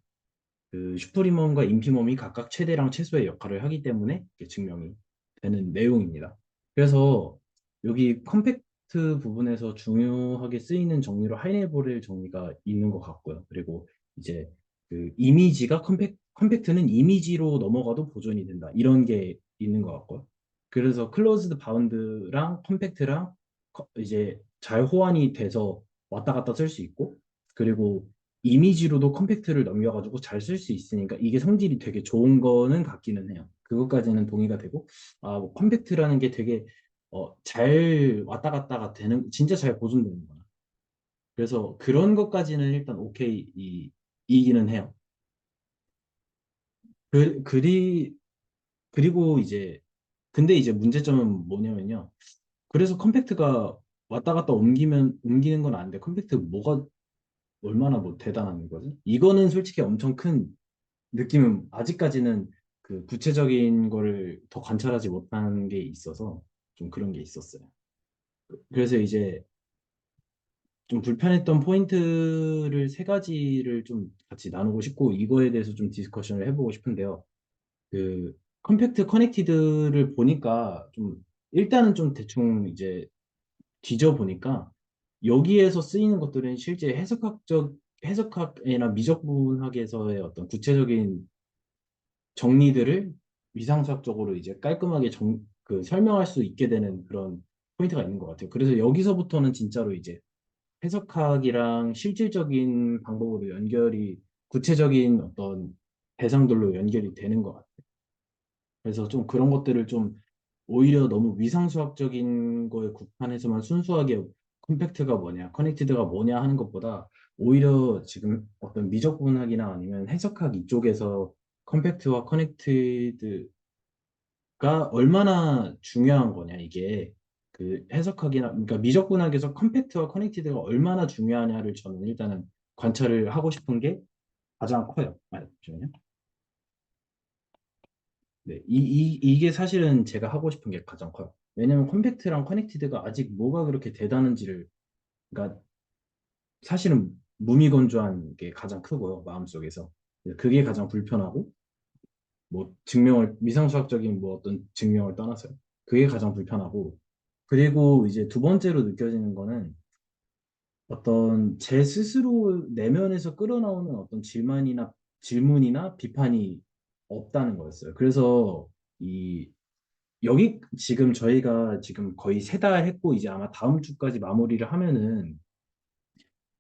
S2: 그 슈프리멈과 인피멈이 각각 최대랑 최소의 역할을 하기 때문에 이게 증명이 되는 내용입니다. 그래서 여기 컴팩트 부분에서 중요하게 쓰이는 정리로 하이네버렐 정리가 있는 것 같고요. 그리고 이제 그 이미지가 컴팩트는 이미지로 넘어가도 보존이 된다. 이런 게 있는 것 같고요. 그래서 클로즈드 바운드랑 컴팩트랑 이제 잘 호환이 돼서 왔다 갔다 쓸 수 있고 그리고 이미지로도 컴팩트를 넘겨가지고 잘 쓸 수 있으니까 이게 성질이 되게 좋은 거는 같기는 해요. 그것까지는 동의가 되고, 뭐 컴팩트라는 게 되게 잘 왔다 갔다가 되는, 진짜 잘 보존되는구나. 그래서 그런 것까지는 일단 오케이 이기는 해요. 그, 그리, 그리고 이제, 근데 이제 문제점은 뭐냐면요. 그래서 컴팩트가 왔다 갔다 옮기는 건 안 돼. 컴팩트 뭐가 얼마나 뭐 대단한 거지? 이거는 솔직히 엄청 큰 느낌은 아직까지는 그 구체적인 거를 더 관찰하지 못한 게 있어서 좀 그런 게 있었어요. 그래서 이제 좀 불편했던 포인트를 세 가지를 좀 같이 나누고 싶고 이거에 대해서 좀 디스커션을 해보고 싶은데요. 그 컴팩트 커넥티드를 보니까 좀 일단은 좀 대충 이제 뒤져 보니까 여기에서 쓰이는 것들은 실제 해석학이나 미적분학에서의 어떤 구체적인 정리들을 위상수학적으로 이제 깔끔하게 설명할 수 있게 되는 그런 포인트가 있는 것 같아요. 그래서 여기서부터는 진짜로 이제 해석학이랑 실질적인 방법으로 구체적인 어떤 대상들로 연결이 되는 것 같아요. 그래서 좀 그런 것들을 좀 오히려 너무 위상수학적인 거에 국한해서만 순수하게 컴팩트가 뭐냐, 커넥티드가 뭐냐 하는 것보다 오히려 지금 어떤 미적분학이나 아니면 해석학 이쪽에서 컴팩트와 커넥티드가 얼마나 중요한 거냐, 이게. 그 해석학이나, 그러니까 미적분학에서 컴팩트와 커넥티드가 얼마나 중요하냐를 저는 일단은 관찰을 하고 싶은 게 가장 커요. 잠시만요. 네, 이게 사실은 제가 하고 싶은 게 가장 커요. 왜냐면 컴팩트랑 커넥티드가 아직 뭐가 그렇게 대단한지를, 그러니까 사실은 무미건조한 게 가장 크고요, 마음속에서. 그게 가장 불편하고, 미상수학적인 뭐 어떤 증명을 떠나서요. 그게 가장 불편하고, 그리고 이제 두 번째로 느껴지는 거는 어떤 제 스스로 내면에서 끌어나오는 어떤 질문이나 비판이 없다는 거였어요. 그래서 이 여기 지금 저희가 지금 거의 세 달 했고 이제 아마 다음 주까지 마무리를 하면은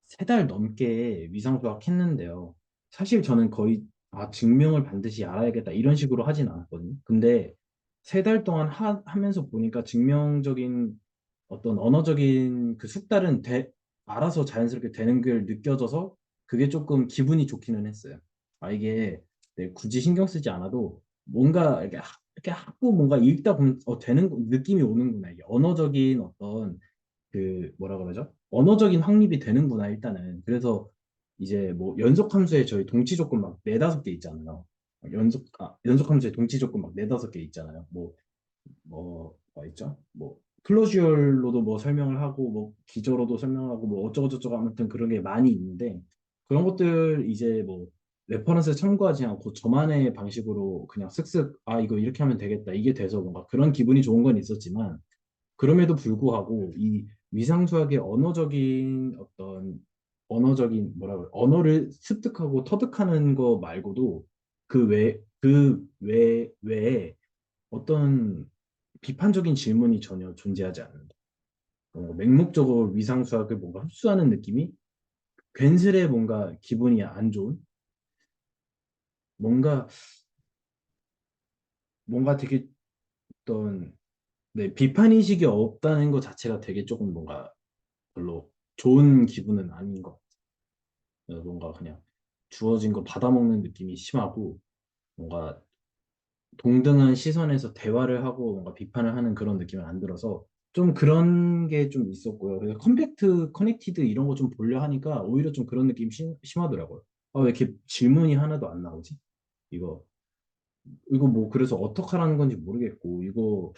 S2: 세 달 넘게 위상수학 했는데요. 사실 저는 거의 증명을 반드시 알아야겠다 이런 식으로 하진 않았거든요. 근데 세 달 동안 하면서 보니까 증명적인 어떤 언어적인 그 숙달은 알아서 자연스럽게 되는 걸 느껴져서 그게 조금 기분이 좋기는 했어요. 이게 굳이 신경 쓰지 않아도 뭔가 이렇게 하고 뭔가 읽다 보면 느낌이 오는구나. 이게 언어적인 어떤 그 뭐라 그러죠? 언어적인 확립이 되는구나 일단은. 그래서 이제 뭐 연속 함수에 저희 동치 조건 막 네다섯 개 있잖아요. 연속 함수에 동치 조건 막 네다섯 개 있잖아요. 뭐 있죠? 뭐 클로주얼로도 뭐 설명을 하고 뭐 기저로도 설명하고 뭐 어쩌고저쩌고 아무튼 그런 게 많이 있는데 그런 것들 이제 뭐 레퍼런스 참고하지 않고 저만의 방식으로 그냥 쓱쓱 이거 이렇게 하면 되겠다 이게 돼서 뭔가 그런 기분이 좋은 건 있었지만 그럼에도 불구하고 이 위상수학의 언어적인 언어를 습득하고 터득하는 거 말고도 외에 어떤 비판적인 질문이 전혀 존재하지 않는다. 맹목적으로 위상수학을 뭔가 흡수하는 느낌이 괜스레 뭔가 기분이 안 좋은 뭔가 되게 어떤 비판의식이 없다는 것 자체가 되게 조금 뭔가 별로 좋은 기분은 아닌 것 같아요. 뭔가 그냥 주어진 거 받아먹는 느낌이 심하고 뭔가 동등한 시선에서 대화를 하고 뭔가 비판을 하는 그런 느낌은 안 들어서 좀 그런 게 좀 있었고요. 그래서 컴팩트, 커넥티드 이런 거 좀 보려 하니까 오히려 좀 그런 느낌이 심하더라고요. 왜 이렇게 질문이 하나도 안 나오지? 이거, 이거 뭐 그래서 어떻게 하라는 건지 모르겠고,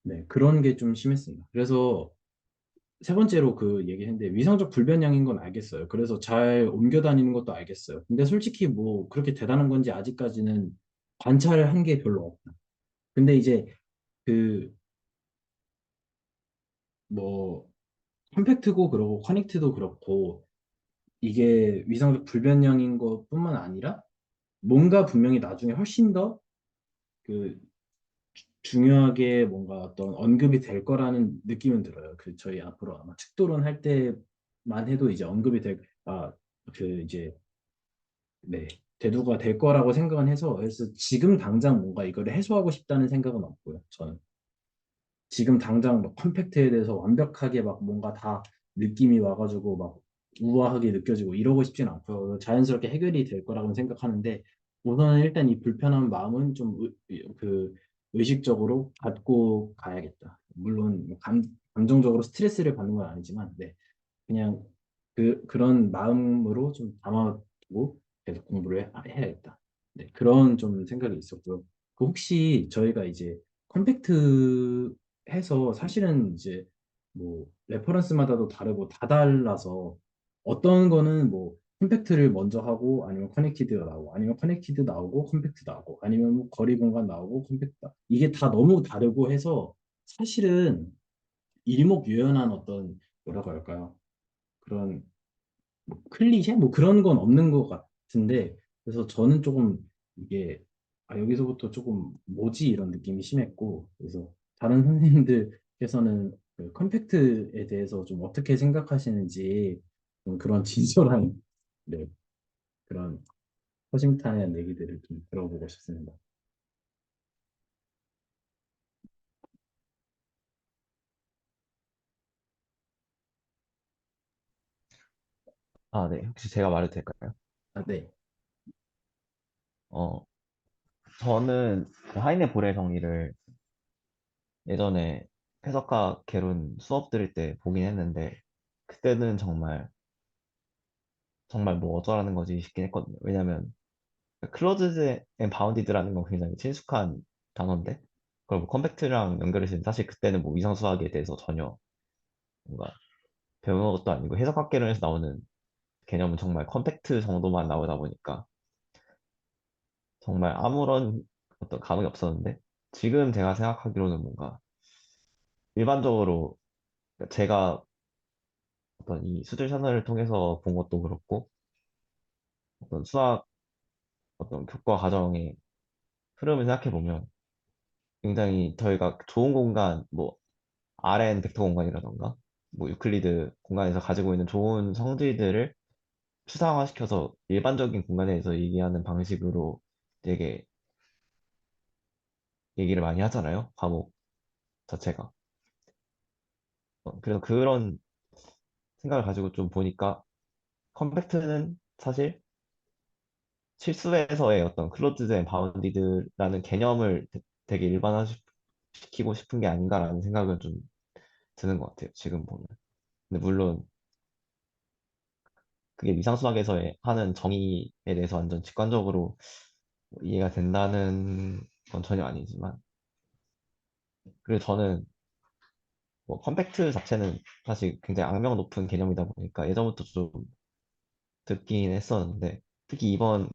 S2: 네, 그런 게 좀 심했습니다. 그래서 세 번째로 그 얘기했는데 위상적 불변형인 건 알겠어요. 그래서 잘 옮겨 다니는 것도 알겠어요. 근데 솔직히 뭐 그렇게 대단한 건지 아직까지는 관찰을 한 게 별로 없다. 근데 이제 그 뭐 컴팩트고 그러고 커넥트도 그렇고 이게 위상적 불변형인 것뿐만 아니라 뭔가 분명히 나중에 훨씬 더 그 중요하게 뭔가 어떤 언급이 될 거라는 느낌은 들어요. 저희 앞으로 아마 책도론 할 때만 해도 이제 언급이 될, 그 이제 네, 대두가 될 거라고 생각은 해서 그래서 지금 당장 뭔가 이거를 해소하고 싶다는 생각은 없고요. 저는 지금 당장 막 컴팩트에 대해서 완벽하게 막 뭔가 다 느낌이 와가지고 막 우아하게 느껴지고 이러고 싶진 않고요. 자연스럽게 해결이 될 거라고 생각하는데 우선은 일단 이 불편한 마음은 좀 그 의식적으로 갖고 가야겠다. 물론 감정적으로 스트레스를 받는 건 아니지만 네, 그냥 그런 마음으로 좀 담아두고 계속 공부를 해야겠다. 네, 그런 좀 생각이 있었고요. 그 혹시 저희가 이제 컴팩트 해서 사실은 이제 뭐 레퍼런스마다도 다르고 다 달라서 어떤 거는 뭐 컴팩트를 먼저 하고 아니면 커넥티드가 나오고 아니면 커넥티드 나오고 컴팩트 나오고 아니면 뭐 거리 공간 나오고 컴팩트 이게 다 너무 다르고 해서 사실은 일목요연한 어떤 뭐라고 할까요? 그런 뭐 클리셰? 뭐 그런 건 없는 것 같은데 그래서 저는 조금 이게 여기서부터 조금 뭐지 이런 느낌이 심했고 그래서 다른 선생님들께서는 그 컴팩트에 대해서 좀 어떻게 생각하시는지 좀 그런 진솔한 네, 그런 허심탄회한 얘기들을 좀 들어보고 싶습니다.
S1: 아, 네. 혹시 제가 말해도 될까요?
S2: 아, 네.
S1: 어, 저는 그 하이네 보레 정의를 예전에 해석과 개론 수업 들을 때 보긴 했는데, 그때는 정말 뭐 어쩌라는 거지 싶긴 했거든요. 왜냐면, 클로즈드 앤 바운디드라는 건 굉장히 친숙한 단어인데, 그걸 뭐 컴팩트랑 연결해서 사실 그때는 뭐 위상수학에 대해서 전혀 뭔가 배우는 것도 아니고 해석학 개론에서 나오는 개념은 정말 컴팩트 정도만 나오다 보니까 정말 아무런 어떤 감흥이 없었는데, 지금 제가 생각하기로는 뭔가 일반적으로 제가 어떤 이 수질 채널을 통해서 본 것도 그렇고 어떤 수학 어떤 교과 과정의 흐름을 생각해 보면 굉장히 저희가 좋은 공간 뭐 RN 벡터 공간이라던가 뭐 유클리드 공간에서 가지고 있는 좋은 성질들을 추상화시켜서 일반적인 공간에서 얘기하는 방식으로 되게 얘기를 많이 하잖아요. 과목 자체가. 그래서 그런 생각을 가지고 좀 보니까 컴팩트는 사실 실수에서의 어떤 클로즈드 앤 바운디드라는 개념을 되게 일반화시키고 싶은 게 아닌가라는 생각은 좀 드는 것 같아요. 지금 보면. 근데 물론 그게 위상수학에서 하는 정의에 대해서 완전 직관적으로 이해가 된다는 건 전혀 아니지만 그리고 저는 뭐 컴팩트 자체는 사실 굉장히 악명 높은 개념이다 보니까 예전부터 좀 듣긴 했었는데 특히 이번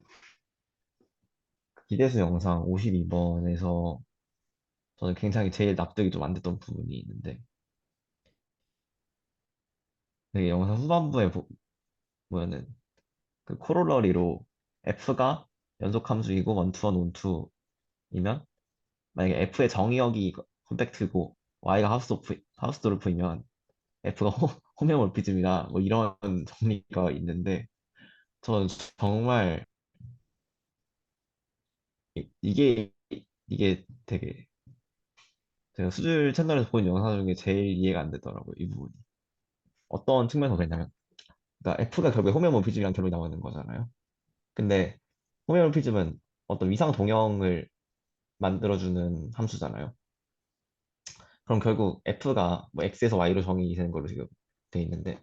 S1: 기대수 영상 52번에서 저는 굉장히 제일 납득이 좀 안 됐던 부분이 있는데 되게 영상 후반부에 보면은 그 코롤러리로 f가 연속함수이고 원투원 원투이면 만약에 f의 정의역이 컴팩트고 y가 하우스돌프이면 f가 홈메몰피즘이다 뭐 이런 정리가 있는데 저는 정말 이게 되게 제가 수질 채널에서 본 영상 중에 제일 이해가 안 되더라고요 이 부분이 어떤 측면에서 그랬냐면 그러니까 f가 결국에 홈메몰피즘이랑 결론이 나오는 거잖아요 근데 홈메몰피즘은 어떤 위상 동형을 만들어주는 함수잖아요. 그럼 결국 f가 뭐 x에서 y로 정의되는 걸로 지금 돼 있는데,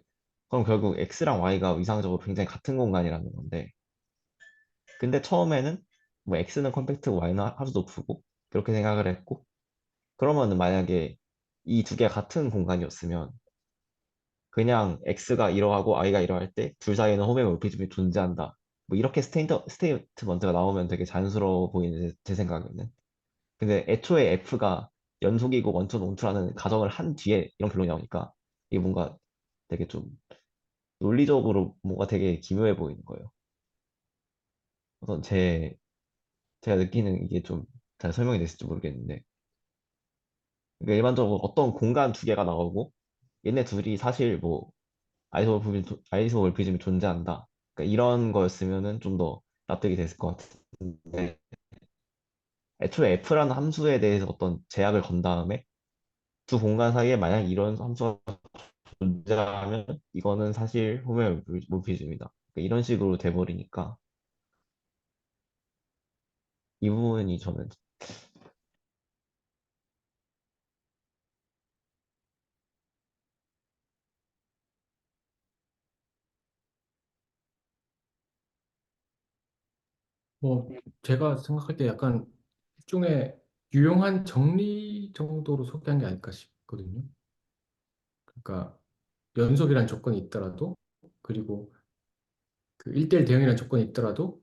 S1: 그럼 결국 x랑 y가 위상적으로 굉장히 같은 공간이라는 건데, 근데 처음에는 뭐 x는 컴팩트고 y는 함수도 푸고 그렇게 생각을 했고, 그러면은 만약에 이 두 개가 같은 공간이었으면 그냥 x가 이러하고 y가 이러할 때 둘 사이에는 호메몰피즘이 존재한다. 뭐 이렇게 스테이트먼트가 나오면 되게 자연스러워 보이는 제 생각에는. 근데 애초에 F가 연속이고 원투는 원투라는 가정을 한 뒤에 이런 결론이 나오니까 이게 뭔가 되게 좀 논리적으로 뭔가 되게 기묘해 보이는 거예요. 우선 제가 느끼는 이게 좀 잘 설명이 됐을지 모르겠는데 그러니까 일반적으로 어떤 공간 두 개가 나오고 얘네 둘이 사실 뭐 아이소몰피즘이 존재한다. 그러니까 이런 거였으면은 좀 더 납득이 됐을 것 같은데 애초에 F라는 함수에 대해서 어떤 제약을 건 다음에 두 공간 사이에 만약 이런 함수가 존재하면 이거는 사실 호모의 몰피즘이다. 그러니까 이런 식으로 돼버리니까 이 부분이 저는
S4: 뭐 제가 생각할 때 약간 일종의 유용한 정리 정도로 소개한 게 아닐까 싶거든요. 그러니까 연속이란 조건이 있더라도 그리고 그 1대1 대응이라는 조건이 있더라도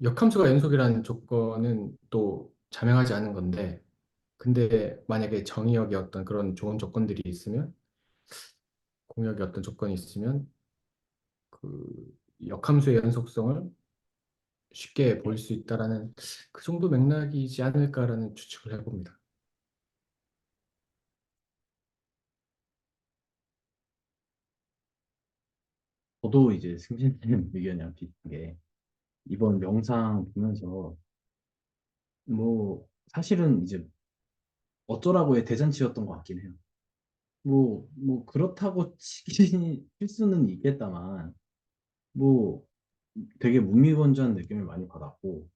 S4: 역함수가 연속이라는 조건은 또 자명하지 않은 건데 근데 만약에 정의역의 어떤 그런 좋은 조건들이 있으면 공역의 어떤 조건이 있으면 그 역함수의 연속성을 쉽게 볼 수 있다라는 그 정도 맥락이지 않을까라는 추측을 해봅니다.
S2: 저도 이제 승진님 의견이랑 비슷하게 이번 영상 보면서 뭐 사실은 이제 어쩌라고의 대잔치였던 것 같긴 해요. 뭐 그렇다고 치기 실수는 있겠다만 뭐 되게 무미건조한 느낌을 많이 받았고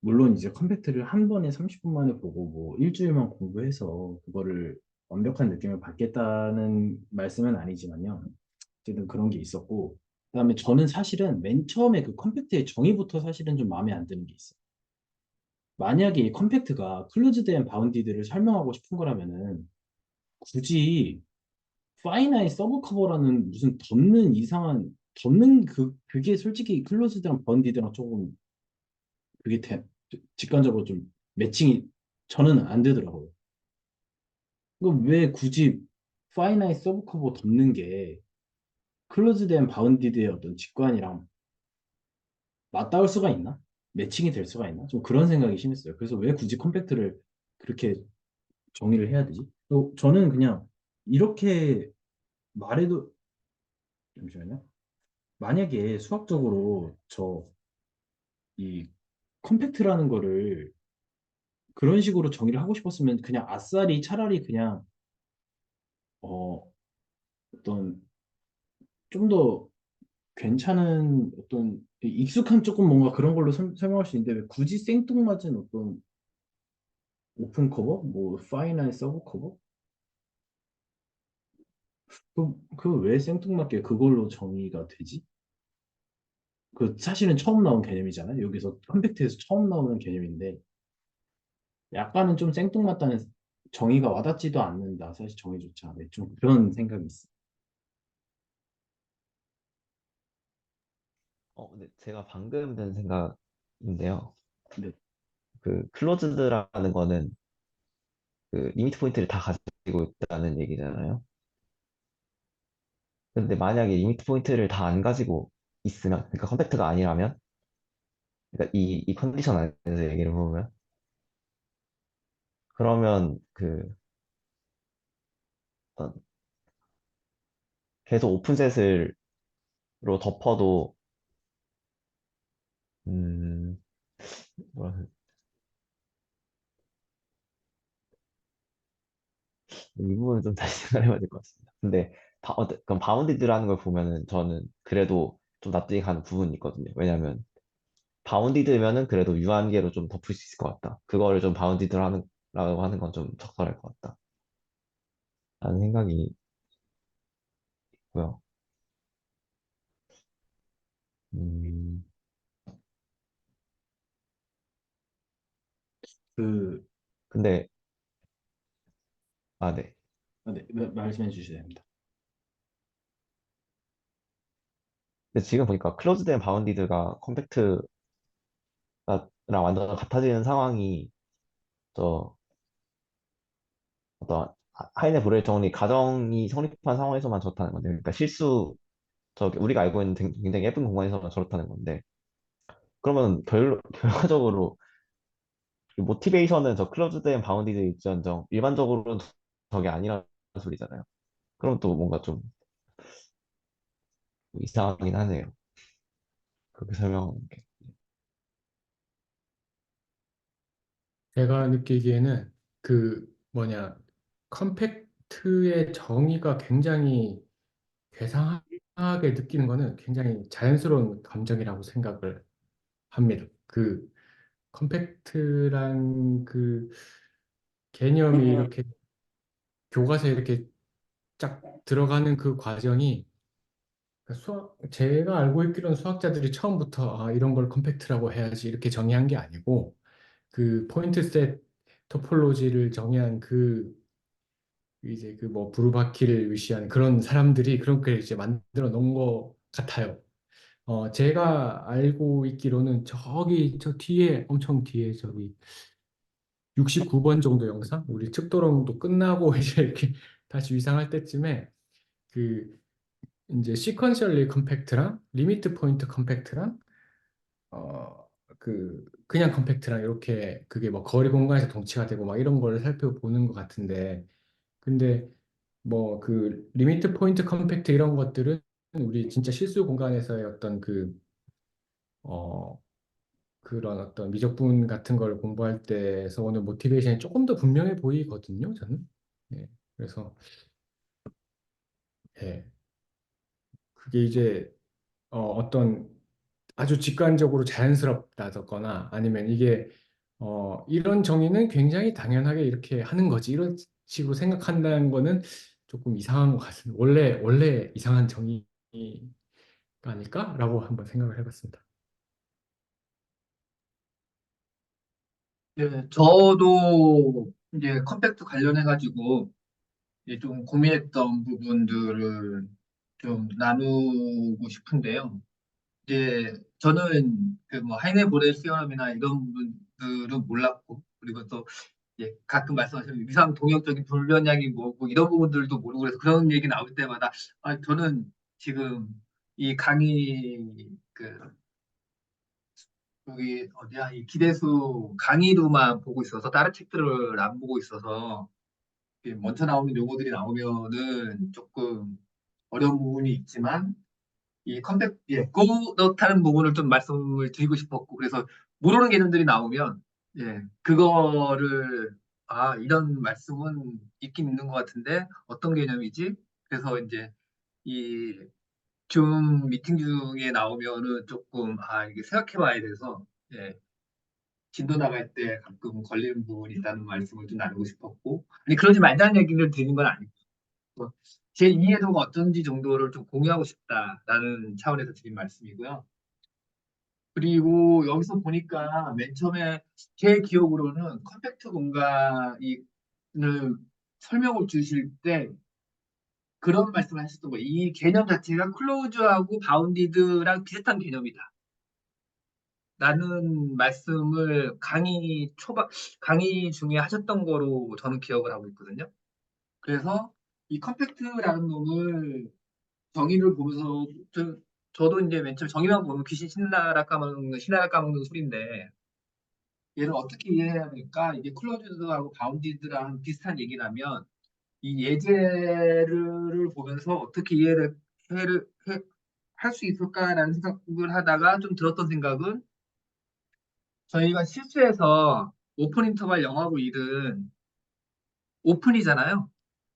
S2: 물론 이제 컴팩트를 한 번에 30분 만에 보고 뭐 일주일만 공부해서 그거를 완벽한 느낌을 받겠다는 말씀은 아니지만요. 어쨌든 그런 게 있었고 그다음에 저는 사실은 맨 처음에 그 컴팩트의 정의부터 사실은 좀 마음에 안 드는 게 있어요. 만약에 이 컴팩트가 클로즈드 앤 바운디드를 설명하고 싶은 거라면은 굳이 파이나이 서브 커버라는 무슨 덮는 이상한 덮는 그게 솔직히 클로즈드랑 바운디드랑 조금 그게 직관적으로 좀 매칭이 저는 안 되더라고요. 그럼 왜 굳이 파이나이 서브 커버 덮는 게 클로즈드 앤 바운디드의 어떤 직관이랑 맞닿을 수가 있나? 매칭이 될 수가 있나? 좀 그런 생각이 심했어요. 그래서 왜 굳이 컴팩트를 그렇게 정의를 해야 되지? 저는 그냥 이렇게 말해도 잠시만요. 만약에 수학적으로 이 컴팩트라는 거를 그런 식으로 정의를 하고 싶었으면 그냥 아싸리 차라리 그냥 어, 어떤 좀 더 괜찮은 어떤 익숙한 조금 뭔가 그런 걸로 설명할 수 있는데 왜 굳이 생뚱맞은 어떤 오픈 커버? 뭐 파이널 서브 커버? 그 왜 생뚱맞게 그걸로 정의가 되지? 그 사실은 처음 나온 개념이잖아요. 여기서 컴팩트에서 처음 나오는 개념인데 약간은 좀 생뚱맞다는 정의가 와닿지도 않는다. 사실 정의조차. 네, 좀 그런 생각이 있어.
S1: 근데 제가 방금 든 생각인데요.
S2: 네,
S1: 그 클로즈드라는 거는 그 리미트 포인트를 다 가지고 있다는 얘기잖아요. 근데 만약에 리미트 포인트를 다 안 가지고 있으면, 그러니까 컴팩트가 아니라면, 그러니까 이 컨디션 안에서 얘기를 보면, 그러면 그 어떤 계속 오픈셋으로 덮어도 음 뭐라 해야- 이 부분은 좀 다시 생각해봐야 될 것 같습니다. 근데 그럼 바운디드라는 걸 보면은 저는 그래도 좀 납득이 가는 부분이 있거든요. 왜냐면 바운디드면은 그래도 유한계로 좀 덮을 수 있을 것 같다. 그거를 좀 바운디드라고 하는 건 좀 적절할 것 같다. 라는 생각이 있고요. 음,
S2: 그,
S1: 근데, 네.
S2: 네, 말씀해 주셔야 됩니다.
S1: 근데 지금 보니까 클로즈된 바운디드가 컴팩트랑 완전 같아지는 상황이 저 어떤 하이네 브레일 정리 가정이 성립한 상황에서만 저렇다는 건데, 그러니까 우리가 알고 있는 굉장히 예쁜 공간에서만 저렇다는 건데, 그러면 결과적으로 이 모티베이션은 저 클로즈된 바운디드 일지언정 일반적으로는 저게 아니라는 소리잖아요. 그럼 또 뭔가 좀 이상하긴 하네요. 그렇게 설명하는 게.
S4: 제가 느끼기에는 그 뭐냐 컴팩트의 정의가 굉장히 괴상하게 느끼는 거는 굉장히 자연스러운 감정이라고 생각을 합니다. 그 컴팩트란 그 개념이 이렇게 교과서에 이렇게 쫙 들어가는 그 과정이 제가 알고 있기로는 수학자들이 처음부터 이런 걸 컴팩트라고 해야지 이렇게 정의한 게 아니고 그 포인트 셋 토폴로지를 정의한 그 이제 그 뭐 브루바키를 위시한 그런 사람들이 그렇게 이제 만들어 놓은 것 같아요. 제가 알고 있기로는 저기 저 뒤에 엄청 뒤에 저기 69번 정도 영상 우리 측도령도 끝나고 이제 이렇게 다시 위상할 때쯤에 그 이제 시퀀셜리 컴팩트랑 리미트 포인트 컴팩트랑 그냥 컴팩트랑 이렇게 그게 뭐 거리 공간에서 동치가 되고 막 이런 걸 살펴보는 것 같은데 근데 뭐 그 리미트 포인트 컴팩트 이런 것들은 우리 진짜 실수 공간에서의 어떤 어, 그런 어떤 미적분 같은 걸 공부할 때에서 오는 모티베이션이 조금 더 분명해 보이거든요, 저는. 예, 그래서 예, 그게 이제 어떤 아주 직관적으로 자연스럽다거나 아니면 이게 이런 정의는 굉장히 당연하게 이렇게 하는 거지 이런 식으로 생각한다는 거는 조금 이상한 것 같습니다. 원래 이상한 정의가 아닐까라고 한번 생각을 해봤습니다.
S3: 예, 저도 이제 컴팩트 관련해가지고 이제 좀 고민했던 부분들을 좀 나누고 싶은데요. 이제 저는 그 뭐 하이네 보레 시어럼이나 이런 부분들은 몰랐고 그리고 또 예, 가끔 말씀하시는 위상 동역적인 불변량이 뭐고 이런 부분들도 모르고 그래서 그런 얘기 나올 때마다 저는 지금 이 강의 여기 어디야 이 기대수 강의로만 보고 있어서 다른 책들을 안 보고 있어서 이게 먼저 나오는 용어들이 나오면은 조금 어려운 부분이 있지만 이 컴팩 그렇다는 부분을 좀 말씀을 드리고 싶었고 그래서 모르는 개념들이 나오면 예 그거를 이런 말씀은 있긴 있는 것 같은데 어떤 개념이지? 그래서 이제 이 줌 미팅 중에 나오면은 조금 이게 생각해봐야 돼서 예 진도 나갈 때 가끔 걸리는 부분이 있다는 말씀을 좀 나누고 싶었고 아니 그러지 말자는 얘기를 드리는 건 아니고 뭐, 제 이해도가 어떤지 정도를 좀 공유하고 싶다라는 차원에서 드린 말씀이고요. 그리고 여기서 보니까 맨 처음에 제 기억으로는 컴팩트 공간을 설명을 주실 때 그런 말씀을 하셨던 거예요. 이 개념 자체가 클로즈하고 바운디드랑 비슷한 개념이다. 라는 말씀을 강의 중에 하셨던 거로 저는 기억을 하고 있거든요. 그래서 이 컴팩트라는 놈을 정의를 보면서 저도 이제 맨 처음 정의만 보면 귀신 신나라 까먹는 소리인데 얘를 어떻게 이해해야 될까? 이게 클로즈드하고 바운디드랑 비슷한 얘기라면 이 예제를 보면서 어떻게 할 수 있을까라는 생각을 하다가 좀 들었던 생각은 저희가 실수해서 오픈 인터벌 0하고 1은 오픈이잖아요.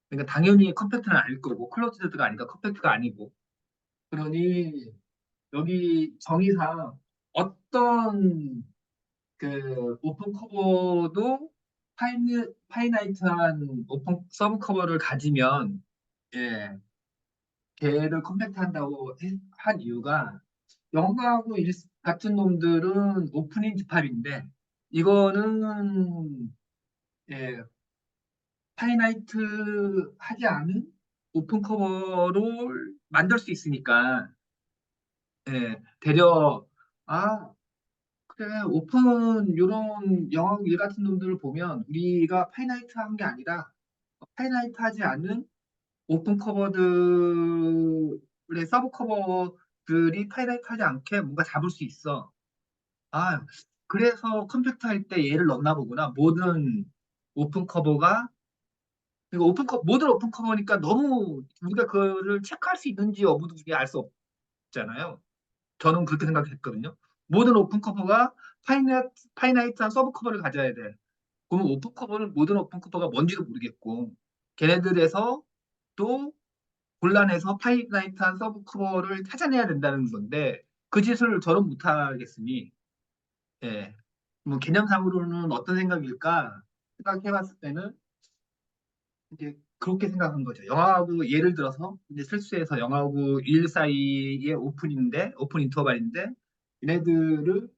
S3: 그러니까 당연히 컴팩트는 아닐 거고 클로즈드가 아니까 컴팩트가 아니고 그러니 여기 정의상 어떤 그 오픈 커버도 파이나이트한 오픈 서브 커버를 가지면 예, 걔를 컴팩트 한다고 한 이유가 영하고 일 같은 놈들은 오픈인 집합인데 이거는 예, 파이나이트 하지 않은 오픈 커버를 만들 수 있으니까 예, 되려 그래 오픈 요런 영어 일 같은 놈들을 보면 우리가 파이나이트 한 게 아니라 파이나이트 하지 않은 오픈 커버들의 서브 커버들이 파이나이트 하지 않게 뭔가 잡을 수 있어. 아 그래서 컴팩트 할 때 얘를 넣나 보구나. 오픈 커버가 모든 오픈 커버니까 너무 우리가 그거를 체크할 수 있는지 여부도 우리가 알 수 없고 싶잖아요. 저는 그렇게 생각했거든요. 모든 오픈 커버가 파이나이트한 서브 커버를 가져야 돼. 그러면 오픈 커버는 모든 오픈 커버가 뭔지도 모르겠고 걔네들에서 또 곤란해서 파이나이트한 서브 커버를 찾아내야 된다는 건데 그 짓을 저는 못하겠으니 예. 뭐 개념상으로는 어떤 생각일까 생각해봤을 때는 이제 그렇게 생각한 거죠. 영화하고 예를 들어서 이제 실수해서 영화하고 일 사이에 오픈 인터벌인데 얘네들을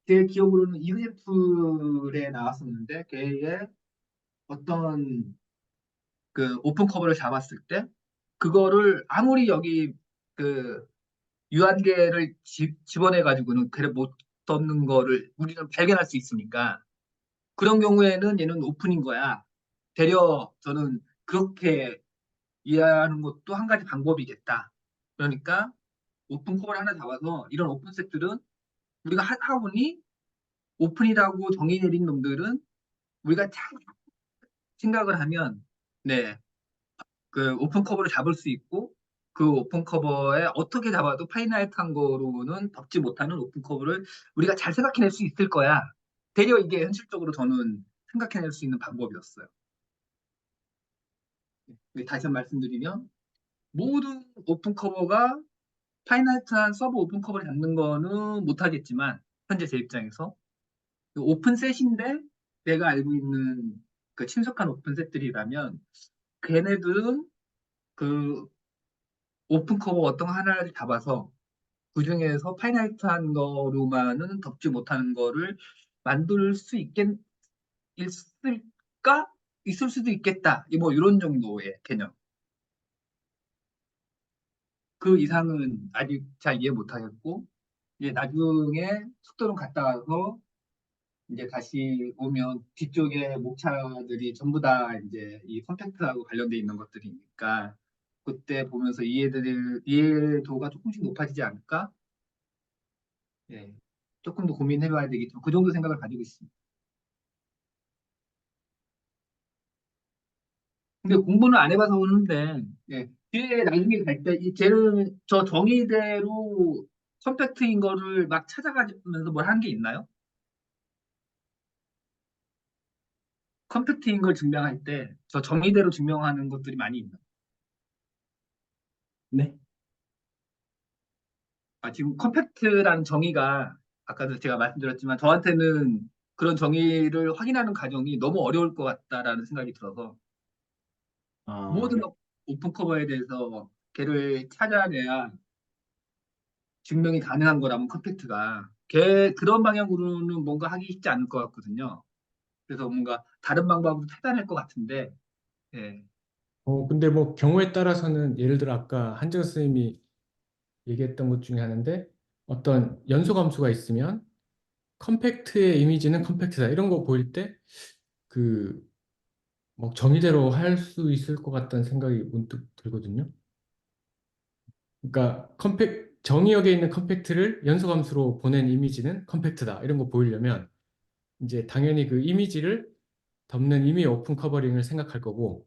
S3: 제 기억으로는 이그제플에 나왔었는데 걔의 어떤 그 오픈 커버를 잡았을 때 그거를 아무리 여기 그 유한계를 집어내 가지고는 걔를 못 덮는 거를 우리는 발견할 수 있으니까 그런 경우에는 얘는 오픈인 거야. 되려 저는 그렇게 이해하는 것도 한 가지 방법이겠다. 그러니까 오픈 컵을 하나 잡아서 이런 오픈 셋들은 우리가 하다 보니 오픈이라고 정의 내린 놈들은 우리가 잘 생각을 하면 네, 그 오픈 커버를 잡을 수 있고 그 오픈 커버에 어떻게 잡아도 파이나이트한 거로는 덮지 못하는 오픈 커버를 우리가 잘 생각해낼 수 있을 거야. 되려 이게 현실적으로 저는 생각해낼 수 있는 방법이었어요. 다시 한 번 말씀드리면 모든 오픈 커버가 파이나이트한 서브 오픈 커버를 잡는 거는 못하겠지만 현재 제 입장에서 그 오픈셋인데 내가 알고 있는 그 친숙한 오픈셋들이라면 걔네들은 그 오픈 커버 어떤 하나를 잡아서 그 중에서 파이나이트한 거로만은 덮지 못하는 거를 만들 수 있을까? 있을 수도 있겠다. 뭐 이런 정도의 개념. 그 이상은 아직 잘 이해 못하겠고 이제 나중에 속도로 갔다 와서 이제 다시 오면 뒤쪽에 목차들이 전부 다 이제 이 컨택트하고 관련돼 있는 것들이니까 그때 보면서 이해도가 조금씩 높아지지 않을까? 예. 조금 더 고민해봐야 되겠죠. 그 정도 생각을 가지고 있습니다. 근데 공부는 안 해봐서 그러는데, 예. 뒤에 나중에 갈 때, 쟤는 저 정의대로 컴팩트인 거를 막 찾아가면서 뭘 한 게 있나요? 컴팩트인 걸 증명할 때, 저 정의대로 증명하는 것들이 많이 있나요?
S2: 네?
S3: 아, 지금 컴팩트라는 정의가 아까도 제가 말씀드렸지만 저한테는 그런 정의를 확인하는 과정이 너무 어려울 것 같다라는 생각이 들어서
S2: 아,
S3: 모든 오픈 커버에 대해서 걔를 찾아내야 증명이 가능한 거라면 컴팩트가 그런 방향으로는 뭔가 하기 쉽지 않을 것 같거든요. 그래서 뭔가 다른 방법으로 찾아낼 것 같은데 예.
S4: 근데 뭐 경우에 따라서는 예를 들어 아까 한정 선생님이 얘기했던 것 중에 하나인데 어떤 연소 감수가 있으면 컴팩트의 이미지는 컴팩트다 이런 거 보일 때 그 뭐 정의대로 할 수 있을 것 같다는 생각이 문득 들거든요. 그러니까 정의역에 있는 컴팩트를 연소 감수로 보낸 이미지는 컴팩트다 이런 거 보이려면 이제 당연히 그 이미지를 덮는 이미 오픈 커버링을 생각할 거고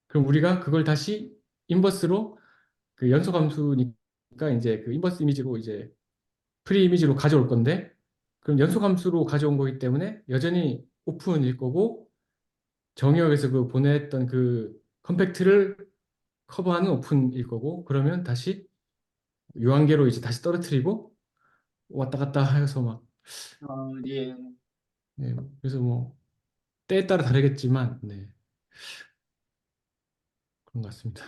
S4: 그럼 우리가 그걸 다시 인버스로 그 연소 감수니까 이제 그 인버스 이미지로 이제 프리 이미지로 가져올 건데 그럼 연소 감수로 가져온 거기 때문에 여전히 오픈일 거고 정의역에서 그 보냈던 그 컴팩트를 커버하는 오픈일 거고 그러면 다시 유한계로 이제 다시 떨어뜨리고 왔다 갔다 해서 막
S3: 예.
S4: 네, 그래서 뭐 때에 따라 다르겠지만 네, 그런 것 같습니다.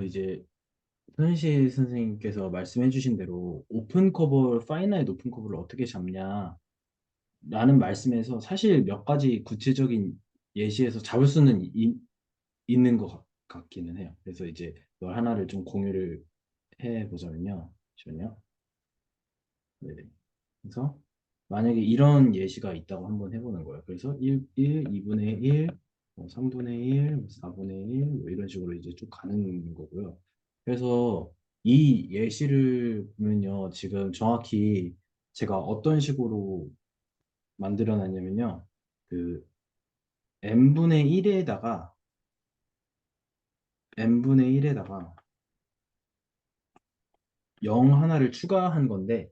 S2: 이제 손실 선생님께서 말씀해주신 대로 오픈 커버, 파이나이트 오픈 커버를 어떻게 잡냐 라는 말씀에서 사실 몇 가지 구체적인 예시에서 잡을 수는 있는 것 같기는 해요. 그래서 이제 이걸 하나를 좀 공유를 해보자면요. 잠시만요. 네네. 그래서 만약에 이런 예시가 있다고 한번 해보는 거예요. 그래서 2분의 1, 3분의 1, 4분의 1, 뭐 이런 식으로 이제 쭉 가는 거고요. 그래서 이 예시를 보면요. 지금 정확히 제가 어떤 식으로 만들어 놨냐면요. 그 n분의 1에다가 0 하나를 추가한 건데,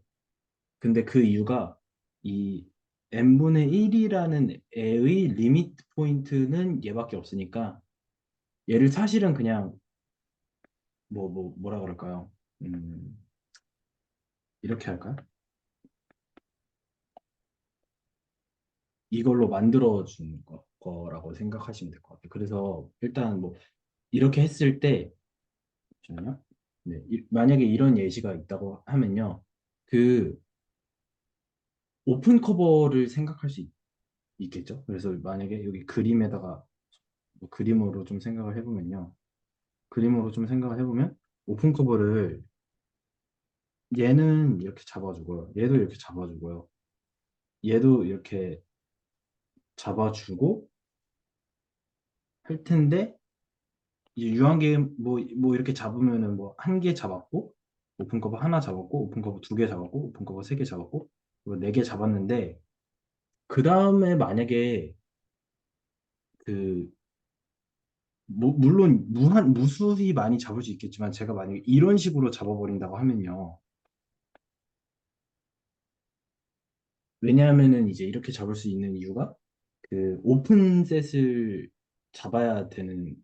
S2: 근데 그 이유가 이 n분의 1이라는 애의 리미트 포인트는 얘밖에 없으니까 얘를 사실은 그냥 뭐라 그럴까요? 음, 이렇게 할까요? 이걸로 만들어 준 거라고 생각하시면 될 것 같아요. 그래서 일단 뭐 이렇게 했을 때 잠시만요. 네, 만약에 이런 예시가 있다고 하면요. 그 오픈 커버를 생각할 수 있겠죠. 그래서 만약에 여기 그림에다가 뭐 그림으로 좀 생각을 해보면요. 그림으로 좀 생각을 해보면 오픈 커버를 얘는 이렇게 잡아주고요. 얘도 이렇게 잡아주고요. 얘도 이렇게 잡아주고 할 텐데 이제 유한계 뭐 이렇게 잡으면은 뭐 한 개 잡았고 오픈 커버 하나 잡았고 오픈 커버 두 개 잡았고 오픈 커버 세 개 잡았고 네 개 잡았는데 그 다음에 만약에 그 물론 무수히 많이 잡을 수 있겠지만 제가 만약에 이런 식으로 잡아버린다고 하면요. 왜냐하면은 이제 이렇게 잡을 수 있는 이유가 그 오픈셋을 잡아야 되는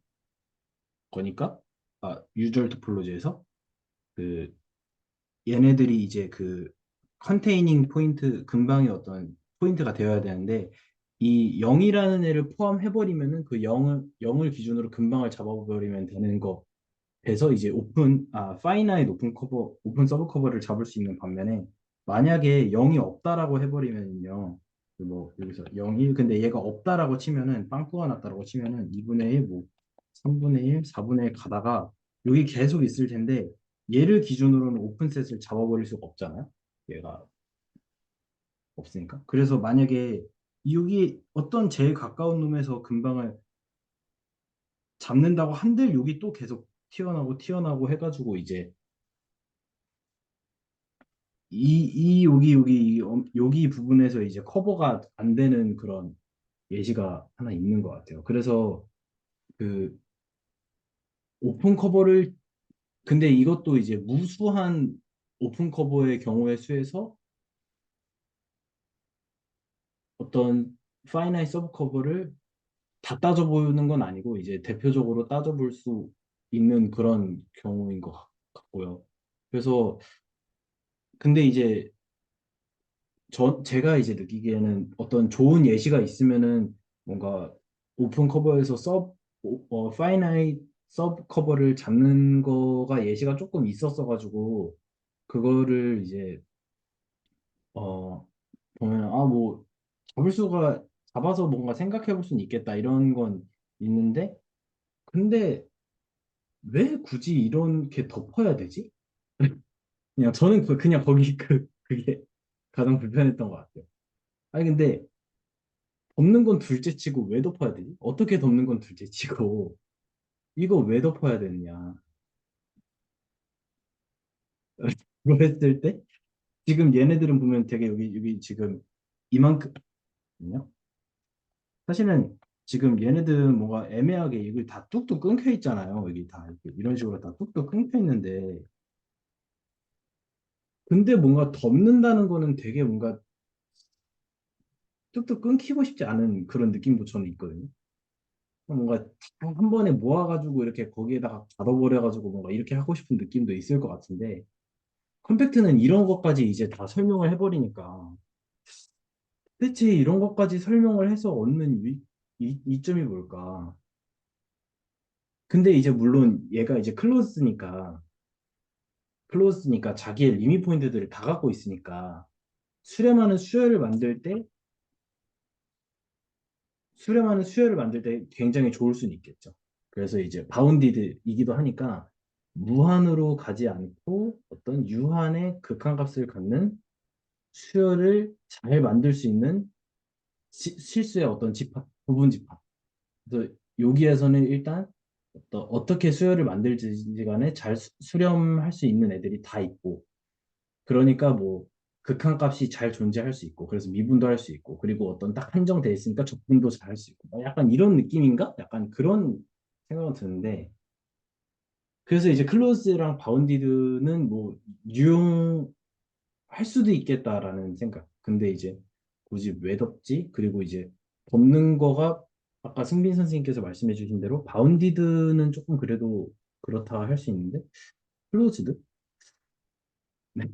S2: 거니까 유저 토폴로지에서 그 얘네들이 이제 그 컨테이닝 포인트 근방의 어떤 포인트가 되어야 되는데 이 0이라는 애를 포함해버리면은 그 0을 기준으로 근방을 잡아버리면 되는 거 돼서 이제 파이나잇 오픈 커버, 오픈 서브 커버를 잡을 수 있는 반면에 만약에 0이 없다라고 해버리면요. 뭐 여기서 0, 1 근데 얘가 없다라고 치면은 빵꾸가 났다라고 치면은 2분의 1, 뭐 3분의 1, 4분의 1 가다가 여기 계속 있을 텐데 얘를 기준으로는 오픈셋을 잡아버릴 수가 없잖아요. 얘가 없으니까. 그래서 만약에 여기 어떤 제일 가까운 놈에서 근방을 잡는다고 한들 여기 또 계속 튀어나오고 해가지고 이제 여기 부분에서 이제 커버가 안 되는 그런 예시가 하나 있는 것 같아요. 그래서 그 오픈 커버를 근데 이것도 이제 무수한 오픈 커버의 경우의 수에서 어떤 파이나이 서브 커버를 다 따져보는 건 아니고 이제 대표적으로 따져볼 수 있는 그런 경우인 것 같고요. 그래서 근데 이제 제가 이제 느끼기에는 어떤 좋은 예시가 있으면은 뭔가 오픈 커버에서 파이나이트 서브 커버를 잡는 거가 예시가 조금 있었어가지고 그거를 이제 어 보면 뭐 잡을 수가 잡아서 뭔가 생각해 볼 수는 있겠다 이런 건 있는데 근데 왜 굳이 이렇게 덮어야 되지? 그냥 저는 그냥 거기 그게 가장 불편했던 것 같아요. 아니 근데 덮는 건 둘째 치고 왜 덮어야 되지? 어떻게 덮는 건 둘째 치고 이거 왜 덮어야 되느냐? 그거 했을 때 지금 얘네들은 보면 되게 여기 지금 이만큼요. 사실은 지금 얘네들은 뭔가 애매하게 이걸 다 뚝뚝 끊겨 있잖아요. 여기 다 이렇게 이런 식으로 다 뚝뚝 끊겨 있는데 근데 뭔가 덮는다는 거는 되게 뭔가 뚝뚝 끊기고 싶지 않은 그런 느낌도 저는 있거든요. 뭔가 한 번에 모아가지고 이렇게 거기에다가 가둬버려가지고 뭔가 이렇게 하고 싶은 느낌도 있을 것 같은데 컴팩트는 이런 것까지 이제 다 설명을 해버리니까 대체 이런 것까지 설명을 해서 얻는 이점이 뭘까? 근데 이제 물론 얘가 이제 클로즈니까 자기의 리밋 포인트들을 다 갖고 있으니까 수렴하는 수열을 만들 때 굉장히 좋을 수는 있겠죠. 그래서 이제 바운디드이기도 하니까 무한으로 가지 않고 어떤 유한의 극한값을 갖는 수열을 잘 만들 수 있는 실수의 어떤 부분 집합. 그래서 여기에서는 일단 어떻게 수열을 만들지 간에 잘 수렴할 수 있는 애들이 다 있고 그러니까 뭐 극한값이 잘 존재할 수 있고 그래서 미분도 할 수 있고 그리고 어떤 딱 한정돼 있으니까 적분도 잘 할 수 있고 약간 이런 느낌인가? 약간 그런 생각은 드는데 그래서 이제 클로즈랑 바운디드는 뭐 유용할 수도 있겠다라는 생각. 근데 이제 굳이 왜 덮지? 그리고 이제 덮는 거가 아까 승빈 선생님께서 말씀해 주신 대로 바운디드는 조금 그래도 그렇다 할 수 있는데 클로즈드? 네.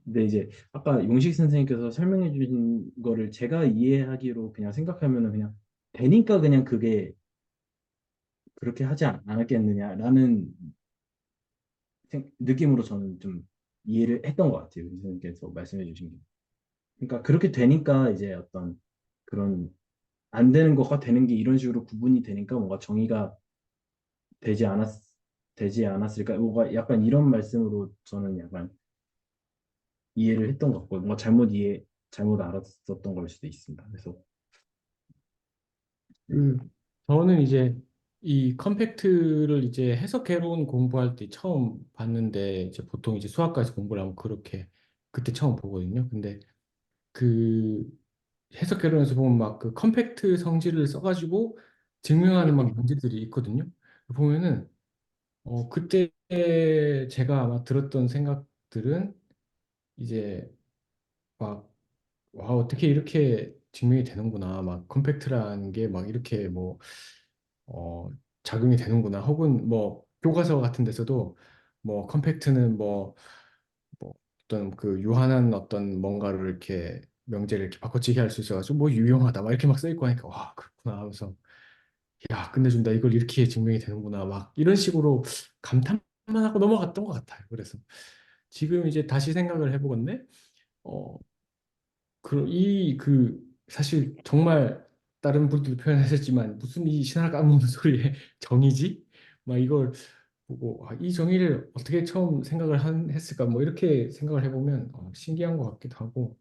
S2: 근데 이제 아까 용식 선생님께서 설명해 주신 거를 제가 이해하기로 그냥 생각하면은 그냥 되니까 그냥 그게 그렇게 하지 않았겠느냐라는 느낌으로 저는 좀 이해를 했던 것 같아요. 선생님께서 말씀해 주신 게. 그러니까 그렇게 되니까 이제 어떤 그런 안 되는 것과 되는 게 이런 식으로 구분이 되니까 뭔가 정의가 되지 않았 되지 않았을까? 뭔가 약간 이런 말씀으로 저는 약간 이해를 했던 것 같고 뭔가 잘못 알았었던 걸 수도 있습니다. 그래서 네.
S4: 그 저는 이제 이 컴팩트를 이제 해석해론 공부할 때 처음 봤는데 이제 보통 이제 수학과에서 공부를 하면 그렇게 그때 처음 보거든요. 근데 그 해석개론에서 보면 막 그 컴팩트 성질을 써가지고 증명하는 막 문제들이 있거든요. 보면은 그때 제가 아마 들었던 생각들은 이제 막 와 어떻게 이렇게 증명이 되는구나 막 컴팩트라는 게 막 이렇게 뭐 어, 작용이 되는구나 혹은 뭐 교과서 같은 데서도 뭐 컴팩트는 뭐 어떤 그 유한한 어떤 뭔가를 이렇게 명제를 이렇게 바꿔치기 할 수 있어가지고 뭐 유용하다 막 이렇게 막 써있고 하니까 와 그렇구나 하면서 야 끝내준다 이걸 이렇게 증명이 되는구나 막 이런 식으로 감탄만 하고 넘어갔던 것 같아요. 그래서 지금 이제 다시 생각을 해보건데 어 사실 정말 다른 분들도 표현하셨지만 무슨 이 신할 까먹는 소리에 정의지 막 이걸 보고 이 정의를 어떻게 처음 생각을 했을까 뭐 이렇게 생각을 해보면 신기한 것 같기도 하고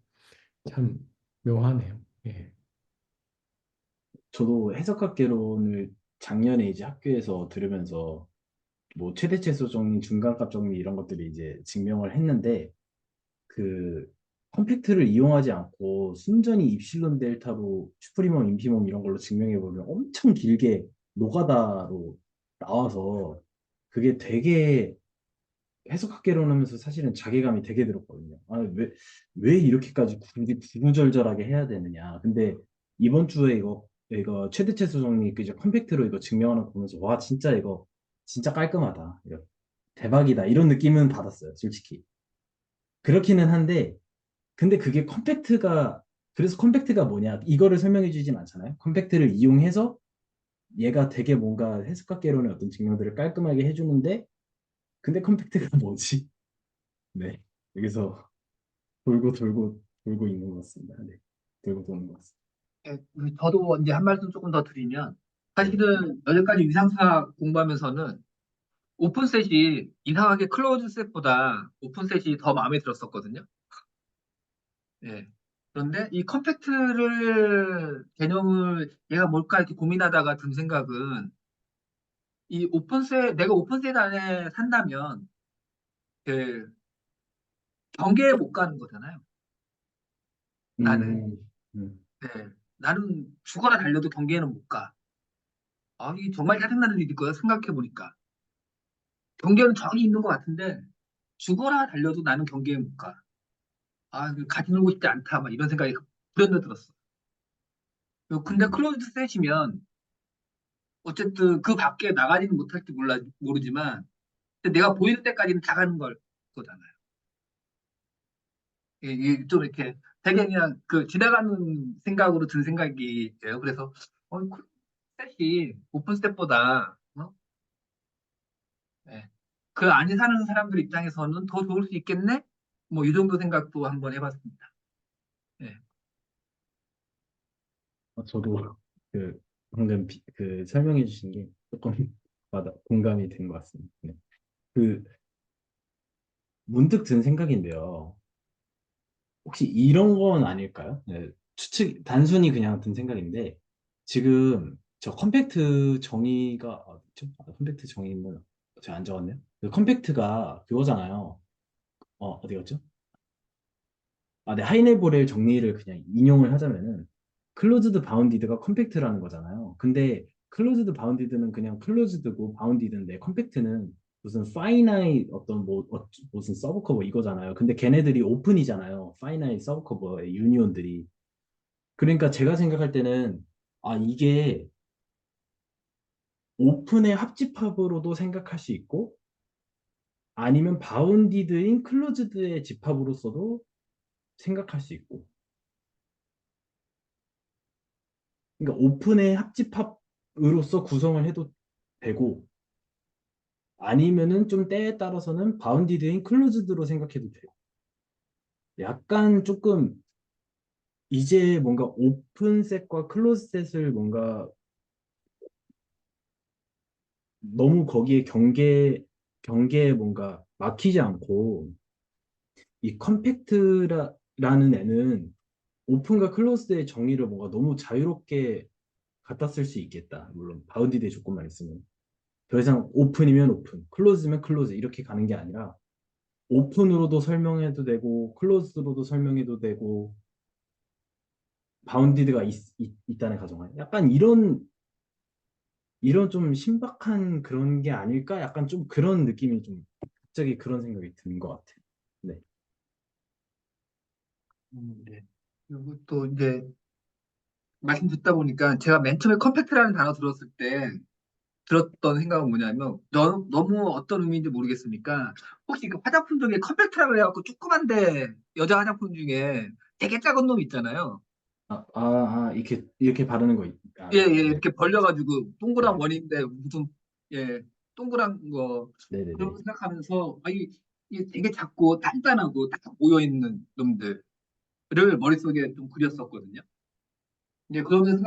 S4: 참 묘하네요. 예.
S2: 저도 해석학개론을 작년에 이제 학교에서 들으면서 뭐 최대최소 정리, 중간값 정리 이런 것들이 이제 증명을 했는데 그 컴팩트를 이용하지 않고 순전히 입실론 델타로 슈프리멈, 인피멈 이런 걸로 증명해 보면 엄청 길게 노가다로 나와서 그게 되게 해석학개론 하면서 사실은 자괴감이 되게 들었거든요. 아, 왜 이렇게까지 굳이 구구절절하게 해야 되느냐. 근데 이번 주에 이거 최대최소 정리 그 이제 컴팩트로 이거 증명하는 거 보면서 와, 진짜 이거 진짜 깔끔하다. 이거 대박이다. 이런 느낌은 받았어요, 솔직히. 그렇기는 한데 근데 그게 그래서 컴팩트가 뭐냐? 이거를 설명해 주진 않잖아요. 컴팩트를 이용해서 얘가 되게 뭔가 해석학개론의 어떤 증명들을 깔끔하게 해주는데, 근데 컴팩트가 뭐지? 네. 여기서 돌고 있는 것 같습니다. 네. 돌고 도는 것 같습니다.
S3: 예, 저도 이제 한 말씀 조금 더 드리면,
S2: 네.
S3: 사실은 여태까지 위상사 공부하면서는 오픈셋이 이상하게 클로즈셋보다 오픈셋이 더 마음에 들었었거든요. 예. 그런데 이 컴팩트를 개념을 얘가 뭘까 이렇게 고민하다가 든 생각은 이 오픈셋 내가 오픈셋 안에 산다면 그 경계에 못 가는 거잖아요. 나는.
S2: 음, 음,
S3: 네. 나는 죽어라 달려도 경계에는 못 가. 아, 이 정말 짜증나는 일일 거야 생각해 보니까. 경계는 저기 있는 것 같은데 죽어라 달려도 나는 경계에 못 가. 아, 같이 놀고 싶지 않다. 막 이런 생각이 불현듯 들었어. 근데
S2: 음.
S3: 클로즈드 셋이면 어쨌든 그 밖에 나가지는 못할지 모르지만 내가 보이는 데까지는 다 가는 거잖아요. 이게 좀 이렇게 되게 그냥 그 지나가는 생각으로 든 생각이에요. 그래서 셋이 오픈 스텝보다 네. 그 안에 사는 사람들 입장에서는 더 좋을 수 있겠네? 뭐 이 정도 생각도 한번 해봤습니다. 네.
S2: 저도 그 방금 그 설명해 주신 게 조금 맞아 공감이 된 것 같습니다. 네. 그 문득 든 생각인데요. 혹시 이런 건 아닐까요? 네, 단순히 그냥 든 생각인데, 지금 저 컴팩트 정의가, 컴팩트 정의는 제가 안 적었네요. 그 컴팩트가 그거잖아요. 어디 갔죠? 네, 하이네볼의 정리를 그냥 인용을 하자면은, 클로즈드 바운디드가 컴팩트라는 거잖아요. 근데 클로즈드 바운디드는 그냥 클로즈드고 바운디드인데 컴팩트는 무슨 파이나이 어떤 뭐 무슨 서브커버 이거잖아요. 근데 걔네들이 오픈이잖아요. 파이나이 서브커버의 유니온들이. 그러니까 제가 생각할 때는 아 이게 오픈의 합집합으로도 생각할 수 있고 아니면 바운디드인 클로즈드의 집합으로서도 생각할 수 있고 그러니까 오픈의 합집합으로서 구성을 해도 되고 아니면은 좀 때에 따라서는 바운디드인 클로즈드로 생각해도 돼요. 약간 조금 이제 뭔가 오픈셋과 클로즈셋을 뭔가 너무 거기에 경계에 뭔가 막히지 않고 이 컴팩트라는 애는 오픈과 클로즈드의 정의를 뭔가 너무 자유롭게 갖다 쓸 수 있겠다. 물론 바운디드의 조건만 있으면. 더 이상 오픈이면 오픈, 클로즈면 클로즈 이렇게 가는 게 아니라 오픈으로도 설명해도 되고 클로즈로도 설명해도 되고 바운디드가 있다는 가정하에 약간 이런 좀 신박한 그런 게 아닐까? 약간 좀 그런 느낌이 좀 갑자기 그런 생각이 드는 것 같아요. 네.
S3: 네. 그리고 또 이제 말씀 듣다 보니까 제가 맨 처음에 컴팩트라는 단어 들었을 때 들었던 생각은 뭐냐면 너무 어떤 의미인지 모르겠으니까 혹시 그 화장품 중에 컴팩트라고 해갖고 조그만데 여자 화장품 중에 되게 작은 놈 있잖아요.
S2: 이렇게 바르는 거.
S3: 예, 예,
S2: 네.
S3: 이렇게 벌려가지고 동그란
S2: 네.
S3: 원인데 무슨 예, 동그란 거 그런 거
S2: 네네네.
S3: 생각하면서 이 되게 작고 단단하고 딱 모여 있는 놈들을 머릿속에 좀 그렸었거든요. 이제 그러면서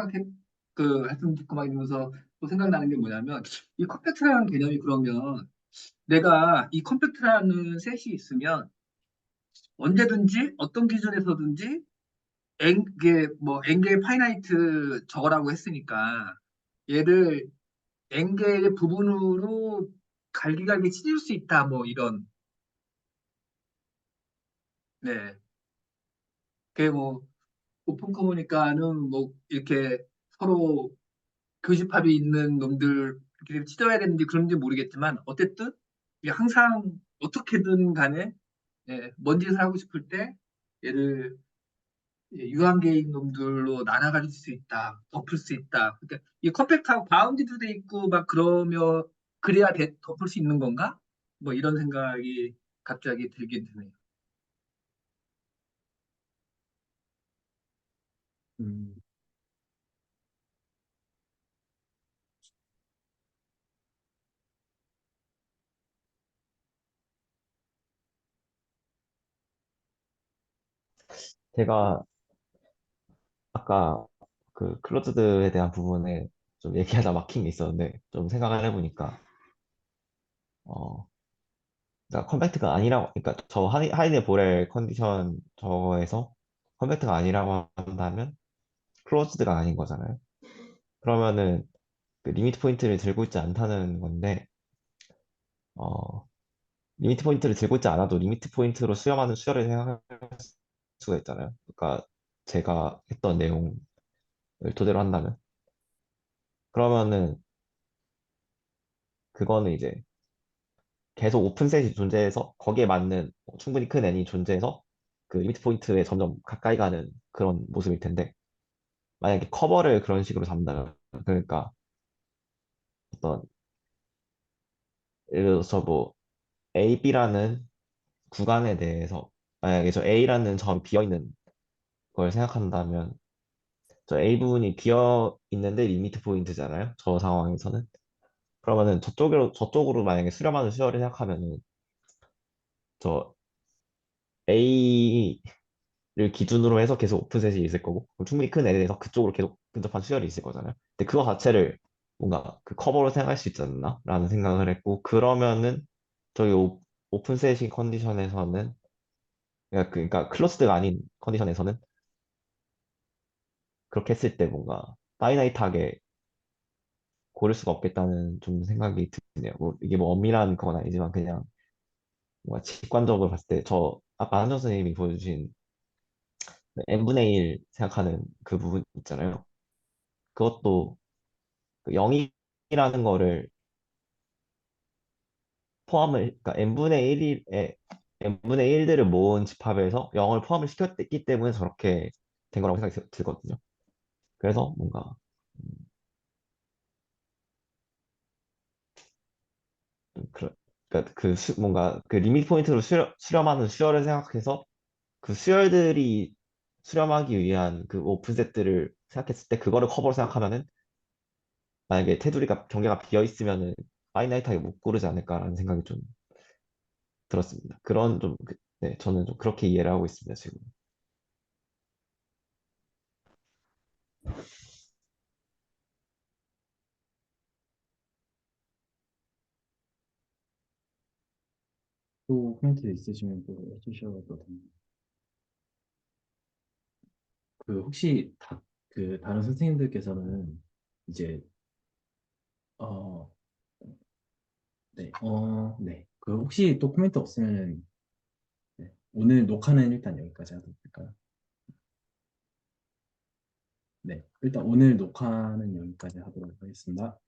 S3: 그 말씀 듣고 막 이러면서 또 생각나는 게 뭐냐면 이 컴팩트라는 개념이 그러면 내가 이 컴팩트라는 셋이 있으면 언제든지 어떤 기준에서든지 이게 뭐 n개의 파이나이트 저거라고 했으니까 얘를 n개의 부분으로 갈기갈기 찢을 수 있다 뭐 이런 네 그게 뭐 오픈 커머니까는 뭐 이렇게 서로 교집합이 있는 놈들 이렇게 찢어야 되는지 그런지 모르겠지만 어쨌든 이게 항상 어떻게든 간에 뭔 짓을 하고 싶을 때 얘를 유한계인 놈들로 나눠가질 수 있다, 덮을 수 있다. 그러니까 이 컴팩트하고 바운디도 돼 있고 막 그러면 그래야 덮을 수 있는 건가? 뭐 이런 생각이 갑자기 들긴 드네요.
S2: 음,
S1: 제가 아까 그 클로즈드에 대한 부분에 좀 얘기하다 막힌 게 있었는데 좀 생각을 해보니까 어 그러니까 컴팩트가 아니라고 그러니까 저 하이드 보렐 컨디션 저거에서 컴팩트가 아니라고 한다면 클로즈드가 아닌 거잖아요. 그러면은 그 리미트 포인트를 들고 있지 않다는 건데 어 리미트 포인트를 들고 있지 않아도 리미트 포인트로 수렴하는 수열을 생각할 수가 있잖아요. 그러니까 제가 했던 내용을 토대로 한다면 그러면은 그거는 이제 계속 오픈셋이 존재해서 거기에 맞는 충분히 큰 n이 존재해서 그 리미트 포인트에 점점 가까이 가는 그런 모습일 텐데 만약에 커버를 그런 식으로 잡는다면 그러니까 어떤 예를 들어서 뭐 A, B라는 구간에 대해서 만약에 저 A라는 점이 비어 있는 걸 생각한다면 저 A 부분이 비어 있는데 리미트 포인트잖아요. 저 상황에서는 그러면은 저쪽으로 만약에 수렴하는 수열을 생각하면은 저 A를 기준으로 해서 계속 오픈셋이 있을 거고 그럼 충분히 큰 N에 대해서 그쪽으로 계속 근접한 수열이 있을 거잖아요. 근데 그거 자체를 뭔가 그 커버로 생각할 수 있지 않나? 라는 생각을 했고 그러면은 저기 오픈셋인 컨디션에서는 그러니까 클로스드가 아닌 컨디션에서는 그렇게 했을 때 뭔가 파이나이트하게 고를 수가 없겠다는 좀 생각이 드네요. 뭐 이게 뭐 엄밀한 건 아니지만 그냥 뭔가 직관적으로 봤을 때 저 아까 한정 선생님이 보여주신 n분의 1 생각하는 그 부분 있잖아요. 그것도 그 0이라는 거를 포함을, 그러니까 n분의 1들을 모은 집합에서 0을 포함을 시켰기 때문에 저렇게 된 거라고 생각이 들거든요. 그래서 뭔가 그, 그러니까 뭔가 그 리미트 포인트로 수렴하는 수열을 생각해서 그 수열들이 수렴하기 위한 그 오픈셋들을 생각했을 때 그거를 커버로 생각하면은 만약에 테두리가 경계가 비어 있으면은 파이나이트하게 못 고르지 않을까라는 생각이 좀 들었습니다. 네, 저는 좀 그렇게 이해를 하고 있습니다, 지금.
S2: 또 포인트 있으시면 또 해주셔도 됩니다. 그 혹시 그 다른 선생님들께서는 이제 어, 네, 네. 그 혹시 또 코멘트 없으면 네. 오늘 녹화는 일단 여기까지 하도록 할까요? 네, 일단 오늘 녹화는 여기까지 하도록 하겠습니다.